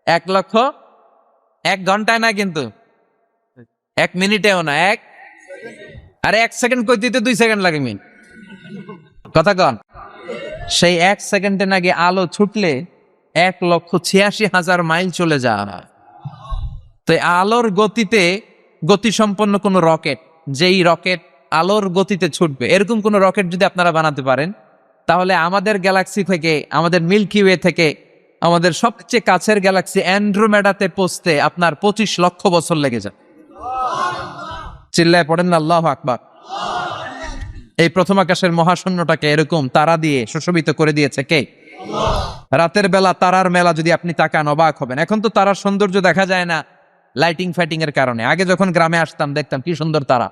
1 লক্ষ, 1 ঘন্টায় না কিন্তু, 1 মিনিটেও না, আরে 1 সেকেন্ড কই দিতে 2 সেকেন্ড লাগে মিনিট। কথা কন। সেই 1 সেকেন্ডে নাকি আলো ছুটলে 1,86,000 মাইল চলে যায়। তো আলোর গতিতে গতিসম্পন্ন কোন রকেট, যেই রকেট আলোর গতিতে ছুটবে, এরকম কোন রকেট যদি আপনারা বানাতে পারেন, তাহলে আমাদের গ্যালাক্সি থেকে, আমাদের মিল্কি ওয়ে থেকে আমাদের সবচেয়ে কাছের গ্যালাক্সি অ্যান্ড্রোমেডাতে পৌঁছতে আপনার 25 লক্ষ বছর লেগে যায়। চিল্লায় পড়েন না আল্লাহু আকবার। এই প্রথম আকাশের মহাশূন্যটাকে এরকম তারা দিয়ে সুশোভিত করে দিয়েছে কে? রাতের বেলা তারার মেলা যদি আপনি তাকান অবাক হবেন। এখন তো তারার সৌন্দর্য দেখা যায় না লাইটিং ফাইটিং এর কারণে। আগে যখন গ্রামে আসতাম দেখতাম কি সুন্দর তারা,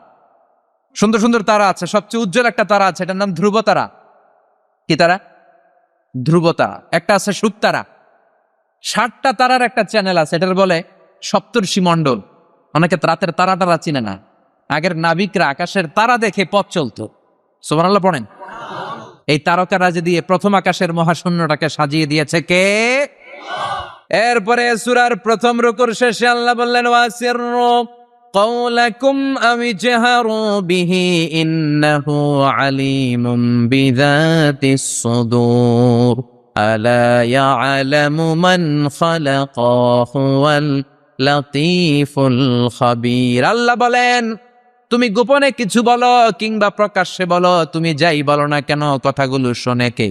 সুন্দর সুন্দর তারা আছে। সবচেয়ে উজ্জ্বল একটা তারা আছে, এটার নাম ধ্রুব তারা। কি তারা? ধ্রুব তারা। একটা আছে শুকতারা। 60টা তারার একটা চ্যানেল আছে, এটার বলে সপ্তর্ষি মণ্ডল। অনেকে রাতের তারা টারা চিনে না। আগের নাবিকরা আকাশের তারা দেখে পথ চলতো। সুবহানাল্লাহ পড়েন। এই তারকারাজি দিয়ে প্রথম আকাশের মহাশূন্যটাকে সাজিয়ে দিয়েছে কে? এরপরে সূরার প্রথম রুকুর শেষে আল্লাহ বললেন ওয়াসিররু قولكم أو اجهروا به إنه عليم بذات الصدور ألا يعلم من خلق هو اللطيف الخبير। আল্লাহ বলেন তুমি গোপনে কিছু বলো কিংবা প্রকাশ্যে বলো, তুমি যাই বলো না কেন কথাগুলো শোনে কে?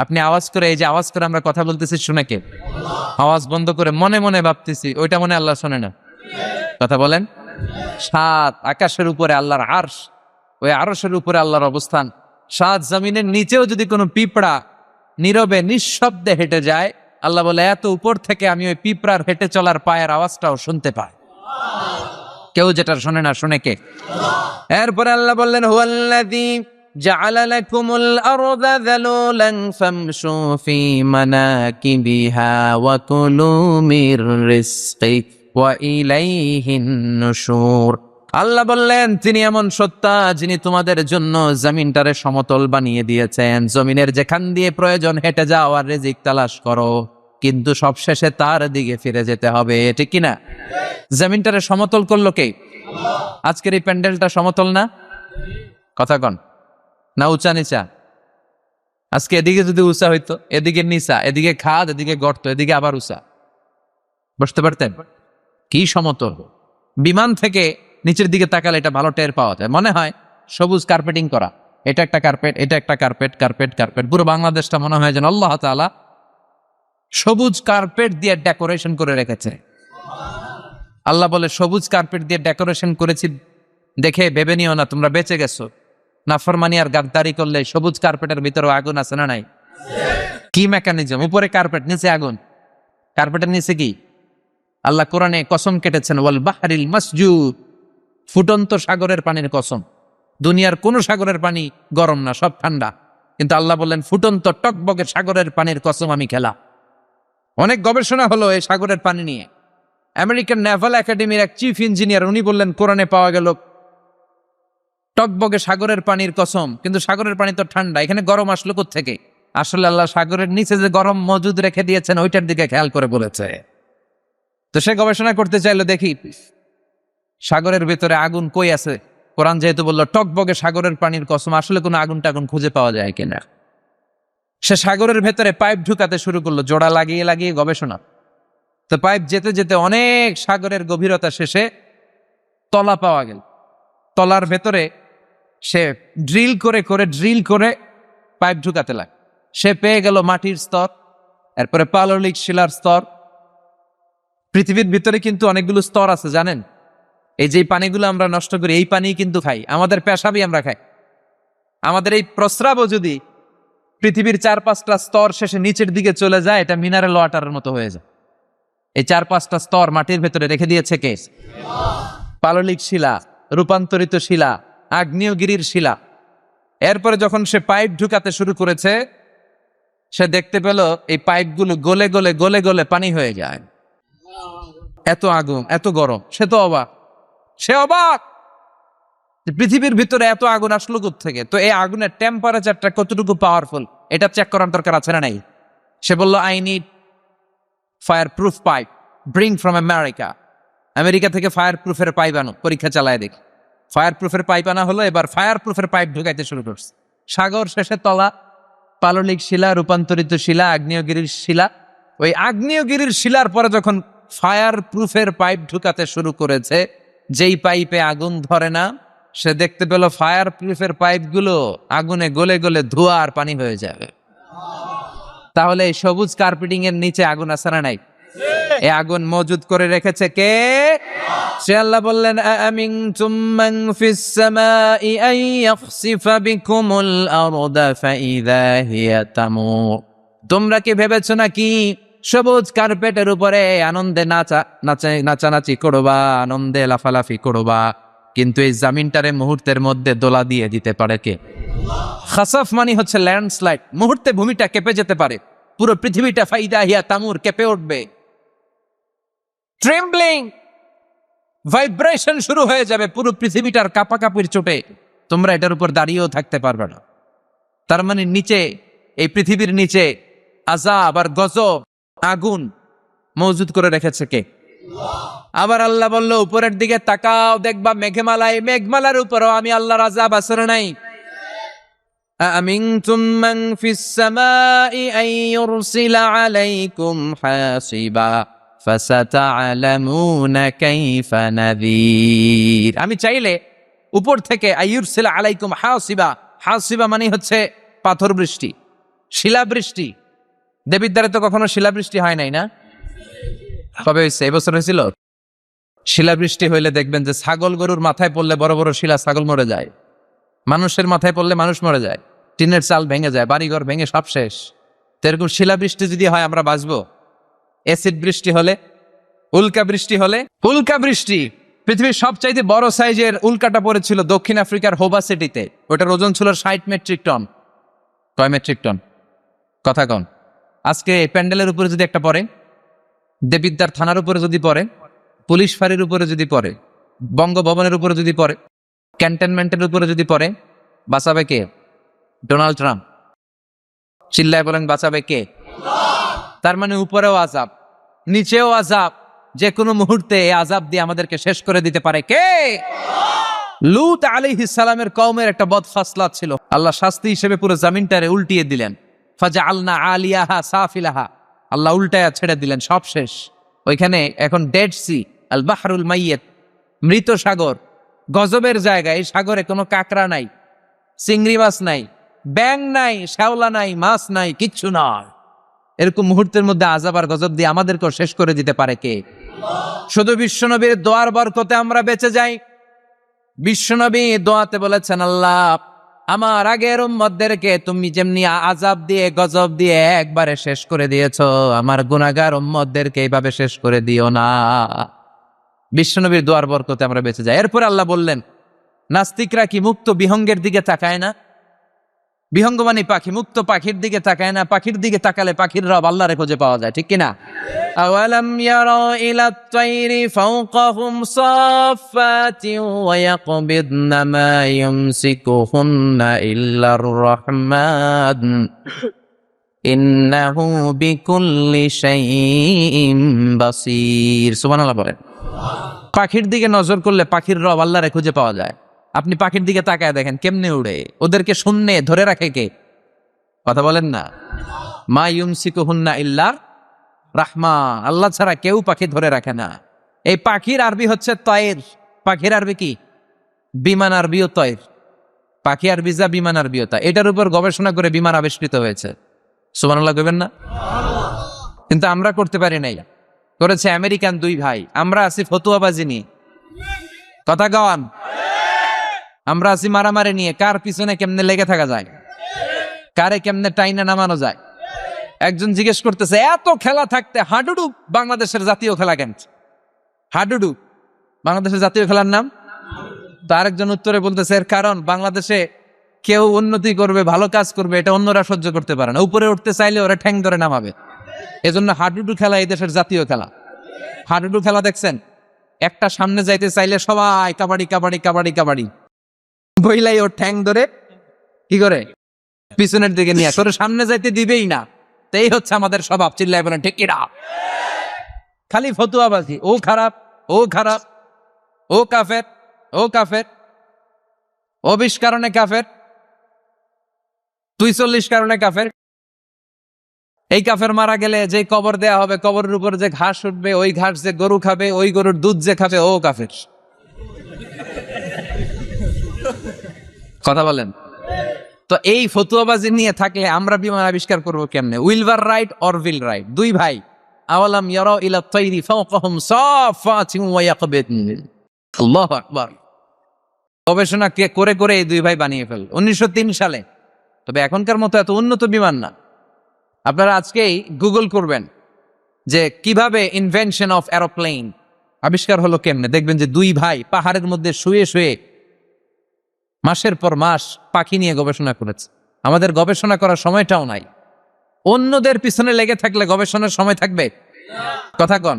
আপনি আওয়াজ করে, এই যে আওয়াজ করে আমরা কথা বলতেছি, শুনে কে? আওয়াজ বন্ধ করে মনে মনে ভাবতেছি, ওইটা মনে আল্লাহ শোনে না? কথা বলেন। 7 আকাশের উপরে আল্লাহর আরশ, ওই আরশের উপরে আল্লাহর অবস্থান। 7 জমিনের নিচেও যদি কোনো পিঁপড়া নীরবে নিঃশব্দে হেঁটে যায়, আল্লাহ বলে এত উপর থেকে আমি ওই পিঁপড়ার হেঁটে চলার পায়ের আওয়াজটাও শুনতে পাই। কেউ যেটা শোনে না, শুনে কে? এরপরে আল্লাহ বললেন হুয়াল্লাযী জাআলা লাকুমুল আরদা যালুলান ফামশু ফি মানাকিবিহা ওয়া কুলু মির রিজকি ওয়া ইলাইহিন নুশুর। আল্লাহ বললেন তিনি এমন সত্তা যিনি তোমাদের জন্য জমিনটারে সমতল বানিয়ে দিয়েছেন। জমিনের যেখান দিয়ে প্রয়োজন হেঁটে যাও আর রিজিক তালাশ করো, কিন্তু সবশেষে তার দিকে ফিরে যেতে হবে। ঠিক কিনা? জমিনটারে সমতল করলো কে? আজকের এই প্যান্ডেলটা সমতল না? কথা কন না উঁচা নিচা? আজকে এদিকে যদি উঁচা হইতো, এদিকে নিচা, এদিকে খাদ, এদিকে গর্ত, এদিকে আবার উঁচা, বসতে পারতেন? কি সমতল! বিমান থেকে নিচের দিকে তাকালে এটা ভালো টের পাওয়া যায়। মনে হয় সবুজ কার্পেটিং করা। এটা একটা কার্পেট, এটা একটা কার্পেট, কার্পেট কার্পেট। পুরো বাংলাদেশটা মনে হয় যেন আল্লাহ তাআলা সবুজ কার্পেট দিয়ে ডেকোরেশন করে রেখেছে। আল্লাহ বলে সবুজ কার্পেট দিয়ে ডেকোরেশন করেছি দেখে ভেবে নিও না তোমরা বেঁচে গেছো। নাফরমানি আর গাদ্দারি করলে সবুজ কার্পেটের ভিতরে আগুন আছে না নাই? কি মেকানিজম? উপরে কার্পেট, নিচে আগুন। কার্পেটের নিচে কি? আল্লাহ কোরআনে কসম কেটেছেন ওয়াল বাহরিল মাসজুদ, ফুটন্ত সাগরের পানির কসম। দুনিয়ার কোন সাগরের পানি গরম না, সব ঠান্ডা, কিন্তু আল্লাহ বললেন ফুটন্ত টকবকে সাগরের পানির কসম আমি খেলা। অনেক গবেষণা হলো এই সাগরের পানি নিয়ে। আমেরিকান নেভাল একাডেমির এক চিফ ইঞ্জিনিয়ার উনি বললেন কোরআনে পাওয়া গেল টকবকে সাগরের পানির কসম, কিন্তু সাগরের পানি তো ঠান্ডা, এখানে গরম আসলো কোত্থেকে? আসলে আল্লাহ সাগরের নিচে যে গরম মজুদ রেখে দিয়েছেন ওইটার দিকে খেয়াল করে বলেছে। তো সে গবেষণা করতে চাইলো, দেখি সাগরের ভেতরে আগুন কই আছে? কোরআন যেহেতু বললো টকবগে সাগরের পানির কসম, আসলে কোনো আগুন টাগুন খুঁজে পাওয়া যায় কিনা। সে সাগরের ভেতরে পাইপ ঢুকাতে শুরু করলো, জোড়া লাগিয়ে লাগিয়ে গবেষণা। তো পাইপ যেতে যেতে অনেক সাগরের গভীরতা শেষে তলা পাওয়া গেল। তলার ভেতরে সে ড্রিল করে পাইপ ঢুকাতে লাগে। সে পেয়ে গেল মাটির স্তর, এরপরে পাললিক শিলার স্তর। পৃথিবীর ভিতরে কিন্তু অনেকগুলো স্তর আছে জানেন। এই যে পানিগুলো আমরা নষ্ট করি, এই পানি কিন্তু খাই, আমাদের পেশাবই আমরা খাই। আমাদের এই প্রস্রাবও যদি পৃথিবীর 4-5টা স্তর শেষে নিচের দিকে চলে যায়, এটা মিনারেল ওয়াটারের মতো হয়ে যায়। এই 4-5টা স্তর মাটির ভেতরে রেখে দিয়েছে কে? পাললিক শিলা, রূপান্তরিত শিলা, আগ্নেয়গিরির শিলা। এরপরে যখন সে পাইপ ঢুকাতে শুরু করেছে, সে দেখতে পেল এই পাইপগুলো গলে গলে গলে গলে পানি হয়ে যায়। এত আগুন, এত গরম। সে অবাক পৃথিবীর ভিতরে এত আগুন আসলো কোত্থেকে। তো এই আগুনের টেম্পারেচারটা কতটুকু পাওয়ারফুল এটা চেক করার দরকার আছে না নাই? সে বলল, I need fire proof pipe, bring from America. America থেকে ফায়ার প্রুফের পাইপ আনো, পরীক্ষা চালায় দেখি। ফায়ার প্রুফের পাইপ আনা হলো। এবার ফায়ার প্রুফের পাইপ ঢুকাইতে শুরু করছে। সাগর শেষে তলা, পাললিক শিলা, রূপান্তরিত শিলা, আগ্নেয়গিরির শিলা। ওই আগ্নেয়গিরির শিলার পরে যখন ফায়ার প্রুফের পাইপ ঢুকাতে শুরু করেছে, যেই পাইপে আগুন ধরে না, সে দেখতে পেল ফায়ার প্রুফের পাইপগুলো আগুনে গলে গলে ধোঁয়া আর পানি হয়ে যাবে। তাহলে এই সবুজ কার্পেটিং এর নিচে আগুন আছে না নাই? এই আগুন মজুদ করে রেখেছে কে? সে আল্লাহ বললেন, আমিনতুম মান ফিস সামাই আন ইয়াখসিফা বিকুমুল আরদা ফাইযা হিয়া তামুর। তোমরা কি ভেবেছো নাকি সবুজ কার্পেটের উপরে আনন্দে নাচানাচি করবা, আনন্দে লাফালাফি করবা, কিন্তু এই জামিনটারে মুহূর্তের মধ্যে দোলা দিয়ে দিতে পারে কে? খাসাফ মানে হচ্ছে ল্যান্ডস্লাইড। মুহূর্তে ভূমিটা কেঁপে যেতে পারে, পুরো পৃথিবীটা ফাইদা হিয়া তামুর কেঁপে উঠবে। ট্রেম্বলিং, ভাইব্রেশন শুরু হয়ে যাবে পুরো পৃথিবীটার কাঁপাকাঁপির চোটে। তোমরা এটার উপর দাঁড়িয়েও থাকতে পারবে না। তার মানে নিচে, এই পৃথিবীর নিচে আযাব আর গজব, আগুন মজুদ করে রেখেছে কে? আবার আল্লাহ বলল, উপরের দিকে তাকাও, দেখবা মেঘমালায়, মেঘমালার উপরও আমি আল্লাহর আযাব আসর নাই। আমিনতুম মান ফিস সামাই আন ইউরসিলা আলাইকুম হাসিবা ফাসাতা'লামুনা কাইফা নাযীর। আমি চাইলে উপর থেকে আইয়ুরসিলা আলাইকুম হাসিবা, হাসিবা মানে হচ্ছে পাথর বৃষ্টি, শিলাবৃষ্টি। দেবিদ্বারে তো কখনো শিলাবৃষ্টি হয় নাই না? কবে হয়েছে? এবছর হয়েছিল। শিলাবৃষ্টি হইলে দেখবেন যে ছাগল গরুর মাথায় পড়লে বড় বড় শিলা, ছাগল মরে যায়। মানুষের মাথায় পড়লে মানুষ মরে যায়, টিনের চাল ভেঙে যায়, বাড়িঘর ভেঙে সব শেষ। তো এরকম শিলাবৃষ্টি যদি হয় আমরা বাঁচবো? অ্যাসিড বৃষ্টি হলে, উল্কা বৃষ্টি হলে, উল্কা বৃষ্টি, পৃথিবীর সবচাইতে বড় সাইজের উল্কাটা পড়েছিল দক্ষিণ আফ্রিকার হোবা সিটিতে। ওটার ওজন ছিল 60 মেট্রিক টন। কয় মেট্রিক টন? কথা কন। আজকে প্যান্ডেলের উপরে যদি একটা পড়ে, দেবিদ্বার থানার উপরে যদি পড়ে, পুলিশ ফাঁড়ির উপরে যদি পড়ে, বঙ্গভবনের উপরে যদি পড়ে, ক্যান্টনমেন্টের উপরে যদি পড়ে, বাঁচাবে কে? Donald Trump. চিল্লায় বলেন, বাঁচাবে কে? তার মানে উপরেও আযাব, নিচেও আযাব, যে কোনো মুহূর্তে এই আযাব দিয়ে আমাদেরকে শেষ করে দিতে পারে কে? লূত আলাইহিস সালামের কওমের একটা বদফাসলাত ছিল, আল্লাহ শাস্তি হিসেবে পুরো জমিনটারে উল্টিয়ে দিলেন। ফাজআলনা আলিয়াহা সাফিলাহা, আল্লাহ উল্টায়া ছেড়ে দিলেন, সব শেষ। ওইখানে এখন ডেড সি, আল বাহরুল মাইয়িত, মৃত সাগর, গজবের জায়গা। এই সাগরে কোনো কাঁকড়া নাই, চিংড়ি মাছ নাই, ব্যাং নাই, শ্যাওলা নাই, মাছ নাই, কিচ্ছু নয়। এরকম মুহূর্তের মধ্যে আযাব আর গজব দিয়ে আমাদেরকেও শেষ করে দিতে পারে কে? শুধু বিশ্বনবীর দোয়ার বরকতে আমরা বেঁচে যাই। বিশ্বনবী দোয়াতে বলেছেন, আল্লাহ আমার আগের উম্মতদেরকে তুমি যেমনি আযাব দিয়ে গজব দিয়ে একবারে শেষ করে দিয়েছো, আমার গুনাহগার উম্মতদেরকে এইভাবে শেষ করে দিও না। বিশ্বনবীর দোয়ার বরকতে আমরা বেঁচে যাই। এরপর আল্লাহ বললেন, নাস্তিকরা কি মুক্ত বিহঙ্গের দিকে তাকায় না? বিহঙ্গ মানে পাখি, মুক্ত পাখির দিকে তাকায় না? পাখির দিকে তাকালে পাখির রব আল্লাহরে খুঁজে পাওয়া যায়, ঠিক কিনা? আওয়ালাম ইয়ারা ইলাত তায়রি ফাওকাহুম সাফাতিন ওয়া ইয়াকবিদনা মা ইউমসিকুহুন্না ইল্লার রাহমান ইন্নাহু বিকুল্লি শাইইন বাসীর। সুবহানাল্লাহ বলেন। পাখির দিকে নজর করলে পাখির রব আল্লাহরে খুঁজে পাওয়া যায়। আপনি পাখির দিকে তাকায় দেখেন কেমনে উড়ে, ওদেরকে শূন্যে ধরে রাখে কে? কথা বলেন না। মা ইউমসিকুহুন্না ইল্লা রাহমা, আল্লাহ ছাড়া কেউ পাখি ধরে রাখে না। এই পাখির আরবি হচ্ছে তয়ের। পাখির আরবি কি? বিমান আরবিও তয়ের। পাখি আরবি যা, বিমান আরবিও তা। এটার উপর গবেষণা করে বিমান আবিষ্কৃত হয়েছে। সুবহানাল্লাহ কইবেন না? কিন্তু আমরা করতে পারি নাই, করেছে আমেরিকান দুই ভাই। আমরা আছি ফতুয়াবাজি নিয়ে, কথা গাওয়ান। আমরা আছি মারামারি নিয়ে, কার পিছনে কেমনে লেগে থাকা যায়, কারে কেমনে টাইনা নামানো যায়। একজন জিজ্ঞেস করতেছে, এত খেলা থাকতে হাডুডু বাংলাদেশের জাতীয় খেলা কেন? হাডুডু বাংলাদেশের জাতীয় খেলার নাম। তো আরেকজন উত্তরে বলতেছে, এর কারণ বাংলাদেশে কেউ উন্নতি করবে, ভালো কাজ করবে, এটা অন্যরা সহ্য করতে পারে না। উপরে উঠতে চাইলে ওরা ঠ্যাং ধরে নামাবে। এজন্য হাডুডু খেলা এই দেশের জাতীয় খেলা। হাডুডু খেলা দেখছেন? একটা সামনে যাইতে চাইলে সবাই কাবাডি কাবাডি কাবাডি কাবাডি বইলাই ওর ঠ্যাং ধরে কি করে পিছনের দিকে নিয়ে তোর সামনে যাইতে দিবেই না। এই হচ্ছে আমাদের স্বভাব। চিল্লাই বলেন ঠিক কিনা? খালি ফতুয়াবাজি, ও খারাপ, ও খারাপ, ও কাফের, ও কাফের, ও 20 কারণে কাফের, তুই 40 কারণে কাফের। এই কাফের মারা গেলে যে কবর দেয়া হবে, কবরের উপর যে ঘাস উঠবে, ওই ঘাস যে গরু খাবে, ওই গরুর দুধ যে খাবে, ও কাফের। কথা বলেন। তো এই ফতুয়াবাজি নিয়ে থাকলে আমরা বিমান আবিষ্কার করবো কেমনে? উইলভার রাইট অর উইল রাইট, দুই ভাই। আওয়ালাম ইয়ারাউ ইলা তাইরি ফাওকাহুম সাফাতিন ওয়া ইয়াকবিন। আল্লাহু আকবার। গবেষণা করে করে এই দুই ভাই বানিয়ে ফেল 1903 সালে। তবে এখনকার মতো এত উন্নত বিমান না। আপনারা আজকেই গুগল করবেন যে কিভাবে ইনভেনশন অফ এরোপ্লেন আবিষ্কার হলো কেমনে, দেখবেন যে দুই ভাই পাহাড়ের মধ্যে শুয়ে শুয়ে মাসের পর মাস পাখি নিয়ে গবেষণা করেছে। আমাদের গবেষণা করার সময়টাও নাই। অন্যদের পিছনে লেগে থাকলে গবেষণার সময় থাকবে? কথা কন।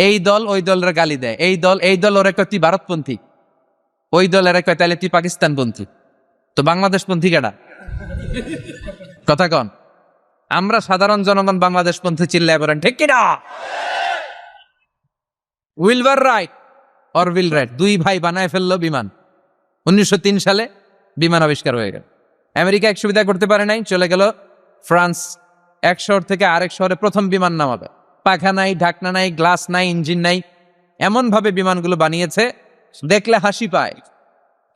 এই দল ওই দলের গালি দেয়, এই দল ওরা কয় তুই ভারতপন্থী, ওই দল এরা কয় তাহলে তুই পাকিস্তানপন্থী। তো বাংলাদেশপন্থী কেডা? কথা কন। আমরা সাধারণ জনগণ বাংলাদেশপন্থী চিল্লায় বলেন ঠিক কিনা? উইলভার রাইট অর উইল রাইট, দুই ভাই বানায় ফেললো বিমান। 1903 সালে বিমান আবিষ্কার হয়ে গেল। আমেরিকা এক সুবিধা করতে পারে নাই, চলে গেল ফ্রান্স। এক শহর থেকে আরেক শহরে প্রথম বিমান নামাবে। পাখা নাই, ঢাকনা নাই, গ্লাস নাই, ইঞ্জিন নাই, এমন ভাবে বিমানগুলো বানিয়েছে দেখলে হাসি পায়।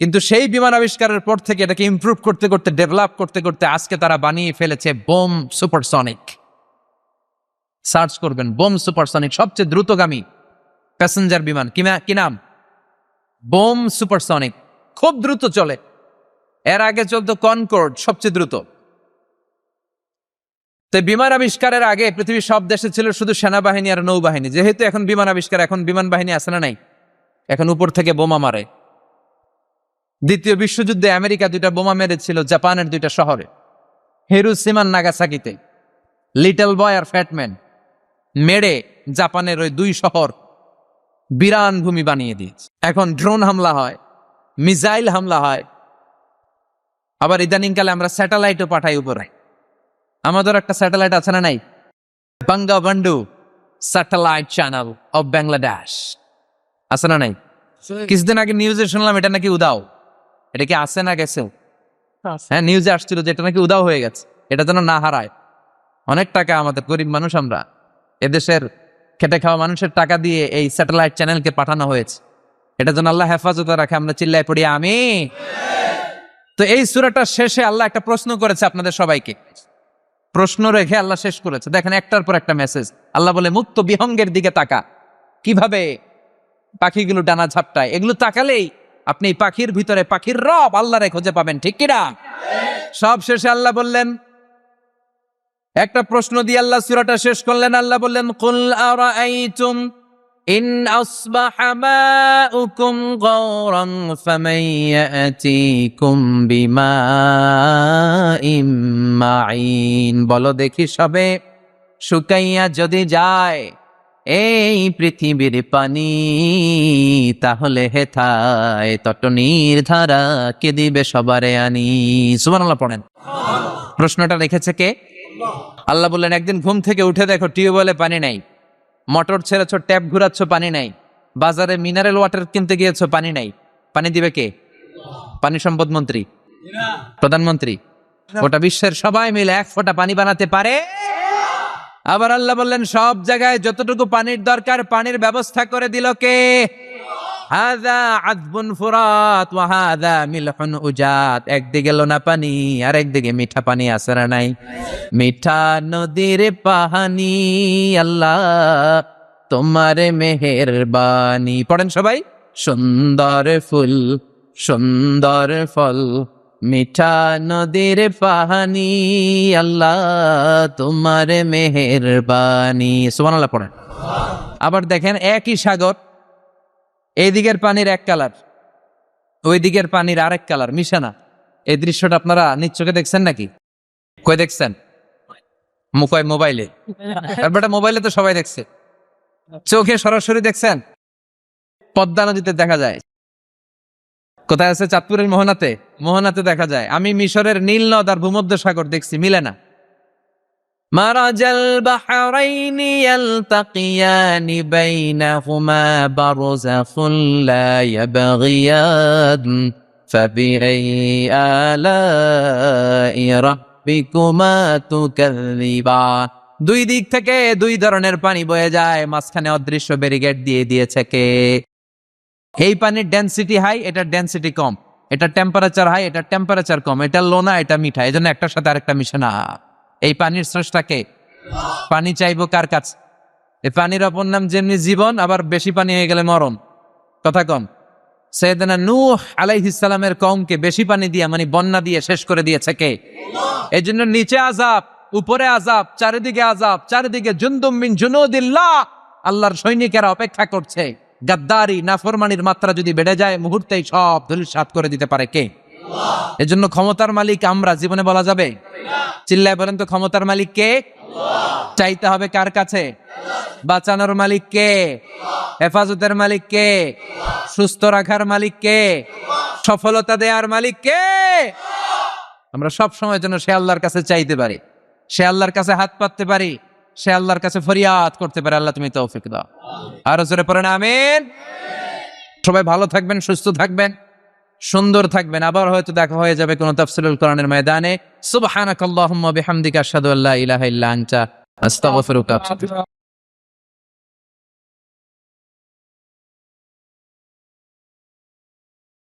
কিন্তু সেই বিমান আবিষ্কারের পর থেকে এটাকে ইমপ্রুভ করতে করতে, ডেভেলপ করতে করতে আজকে তারা বানিয়ে ফেলেছে বোম সুপারসনিক। সার্চ করবেন বোম সুপারসনিক, সবচেয়ে দ্রুতগামী প্যাসেঞ্জার বিমান। কি নাম? Bomb supersonic. খুব দ্রুত চলে। এর আগে চলতো কনকর্ড, সবচেয়ে দ্রুত। তো বিমান আবিষ্কারের আগে পৃথিবীর সব দেশে ছিল শুধু সেনাবাহিনী আর নৌবাহিনী। যেহেতু এখন বিমান আবিষ্কার, এখন বিমান বাহিনী আছে না নাই? এখন উপর থেকে বোমা মারে। দ্বিতীয় বিশ্বযুদ্ধে আমেরিকা 2টা বোমা মেরেছিল জাপানের 2টা শহরে, হিরোশিমা আর নাগাসাকিতে। লিটল বয় আর ফ্যাটম্যান মেরে জাপানের ওই 2 শহর বিরান ভূমি বানিয়ে দিয়েছে। এখন ড্রোন হামলা হয়, মিসাইল হামলা হয়, আবার ইদানিংকালে আমরা স্যাটেলাইটও পাঠাই উপরে। আমাদের একটা স্যাটেলাইট আছে না নাই? Bangabandhu satellite channel of Bangladesh আছে না নাই? কিছুদিন আগে নিউজে শুনলাম এটা নাকি উদাও। এটা কি আছে না গেছে? হ্যাঁ, নিউজে আসছিল যে এটা নাকি উদাও হয়ে গেছে। এটা যেন না হারায়। অনেক টাকা, আমাদের গরিব মানুষ আমরা, এদেশের খেটে খাওয়া মানুষের টাকা দিয়ে এই স্যাটেলাইট চ্যানেলকে পাঠানো হয়েছে। এটা যেন আল্লাহ হেফাজতে রাখে। আমরা চিল্লায় পড়ি আমিন। তো এই সূরাটার শেষে আল্লাহ একটা প্রশ্ন করেছে আপনাদের সবাইকে। প্রশ্ন রেখে আল্লাহ শেষ করেছে। দেখেন একটার পর একটা মেসেজ। আল্লাহ বলে মুক্ত বিহঙ্গের দিকে তাকা, কিভাবে পাখিগুলো ডানা ঝাপটায়। এগুলো তাকালেই আপনি পাখির ভিতরে পাখির রব আল্লাহরে খুঁজে পাবেন, ঠিক কিনা? সব শেষে আল্লাহ বললেন, একটা প্রশ্ন দিয়ে আল্লাহ সূরাটা শেষ করলেন। আল্লাহ বললেন, কুল আরাআইতুম ইন আসবাহা মাউকুম গাওরান ফামান ইয়াতিকুম বিমাইম মাইন। বলো দেখি সবে, শুকাইয়া যদি যায় এই পৃথিবীর পানি, তাহলে হেথায় তটনির ধারা কে দিবে সবারে আনি। সুবহানাল্লাহ পড়েন। প্রশ্নটা রেখেছে কে? আল্লাহ বললেন, একদিন ঘুম থেকে উঠে দেখো টিউবওয়েলে পানি নাই, মোটর ছেড়েছ, ট্যাপ ঘুরাচ্ছ, পানি নাই। বাজারে মিনারেল ওয়াটার কিনতে গিয়েছো, পানি নাই, পানি দিবে কে? পানি সম্পদ মন্ত্রী, প্রধানমন্ত্রী। গোটা বিশ্বের সবাই মিলে এক ফোঁটা পানি বানাতে পারে? আবার আল্লাহ বললেন সব জায়গায় যতটুকু পানির দরকার পানির ব্যবস্থা করে দিল কে? হাযা আযবুন ফুরাত ওয়া হাযা মিলহুন উজাত। একদিকে লোনা পানি আর একদিকে মিঠা পানি আছে না নাই? মিঠা নদীর পানি আল্লাহ তোমার মেহেরবানি। পড়েন সবাই। সুন্দর ফুল সুন্দর ফল মিঠা নদীর পানি আল্লাহ তোমার মেহেরবানি। সুবহানাল্লাহ পড়েন। আবার দেখেন একই সাগর, এই দিকের পানির এক কালার, ওই দিকের পানির আরেক কালার, মিশানা। এই দৃশ্যটা আপনারা নিজ চোখে দেখছেন নাকি? কই দেখছেন? কয় মোবাইলে? তারপরে মোবাইলে তো সবাই দেখছে, চোখে সরাসরি দেখছেন? পদ্মা নদীতে দেখা যায়। কোথায় আছে? চাঁদপুরের মোহনাতে, মোহনাতে দেখা যায়। আমি মিশরের নীল নদ আর ভূমধ্য সাগর দেখছি, মিলে না। মারাজাল বাহরাইনি ইয়ালতাকিয়ানি বাইনাহুমা বারযাখুন লা ইয়াবগিয়ান ফাবিআই আলাই রাব্বিকুমা তুকাযযিবান। দুই দিক থেকে দুই ধরনের পানি বয়ে যায়, মাঝখানে অদৃশ্য ব্যারিকেড দিয়ে দিয়েছে কে? এই পানির ডেনসিটি হাই, এটার ডেনসিটি কম, এটা টেম্পারেচার হাই, এটা টেম্পারেচার কম, এটা লোনা, এটা মিঠা, এই জন্য একটার সাথে আরেকটা মিশে না। এই পানির স্রষ্টাকে। পানি চাইবো কার কাছে? এই পানির অপর নাম যেমনি জীবন, আবার বেশি পানি হয়ে গেলে মরণ। কথা কন। সাইয়েদনা নূহ আলাইহিস সালামের কওমকে বেশি পানি দিয়ে মানে বন্যা দিয়ে শেষ করে দিয়েছে কে? এই জন্য নিচে আযাব, উপরে আযাব, চারিদিকে আযাব, চারিদিকে জুনদুম মিন জুনুদিল্লাহ, আল্লাহর সৈনিকেরা অপেক্ষা করছে। গাদ্দারি নাফরমানির মাত্রা যদি বেড়ে যায় মুহূর্তেই সব ধূলিসাৎ করে দিতে পারে কে? এজন্য ক্ষমতার মালিক আমরা জীবনে বলা যাবে? চিল্লায় বলেন তো, ক্ষমতার মালিক কে? চাইতে হবে কার কাছে? বাঁচানোর মালিক কে? হেফাজতের মালিক কে? সুস্থ রাখার মালিক কে? সফলতা দেওয়ার মালিক কে? আমরা সব সময় যেন সে আল্লাহর কাছে চাইতে পারি, সে আল্লাহর কাছে হাত পাততে পারি, সে আল্লাহর কাছে ফরিয়াদ করতে পারে। আল্লাহ তুমি তৌফিক দাও। আরো জোরে পড়েন আমিন। সবাই ভালো থাকবেন, সুস্থ থাকবেন, সুন্দর থাকবেন। আবার হয়তো দেখা হয়ে যাবে কোন তাফসীরুল কোরআনের ময়দানে। সুবহানাকাল্লাহুম্মা বিহামদিকা আশহাদু আল্লা ইলাহা ইল্লা আনতা আস্তাগফিরুকা।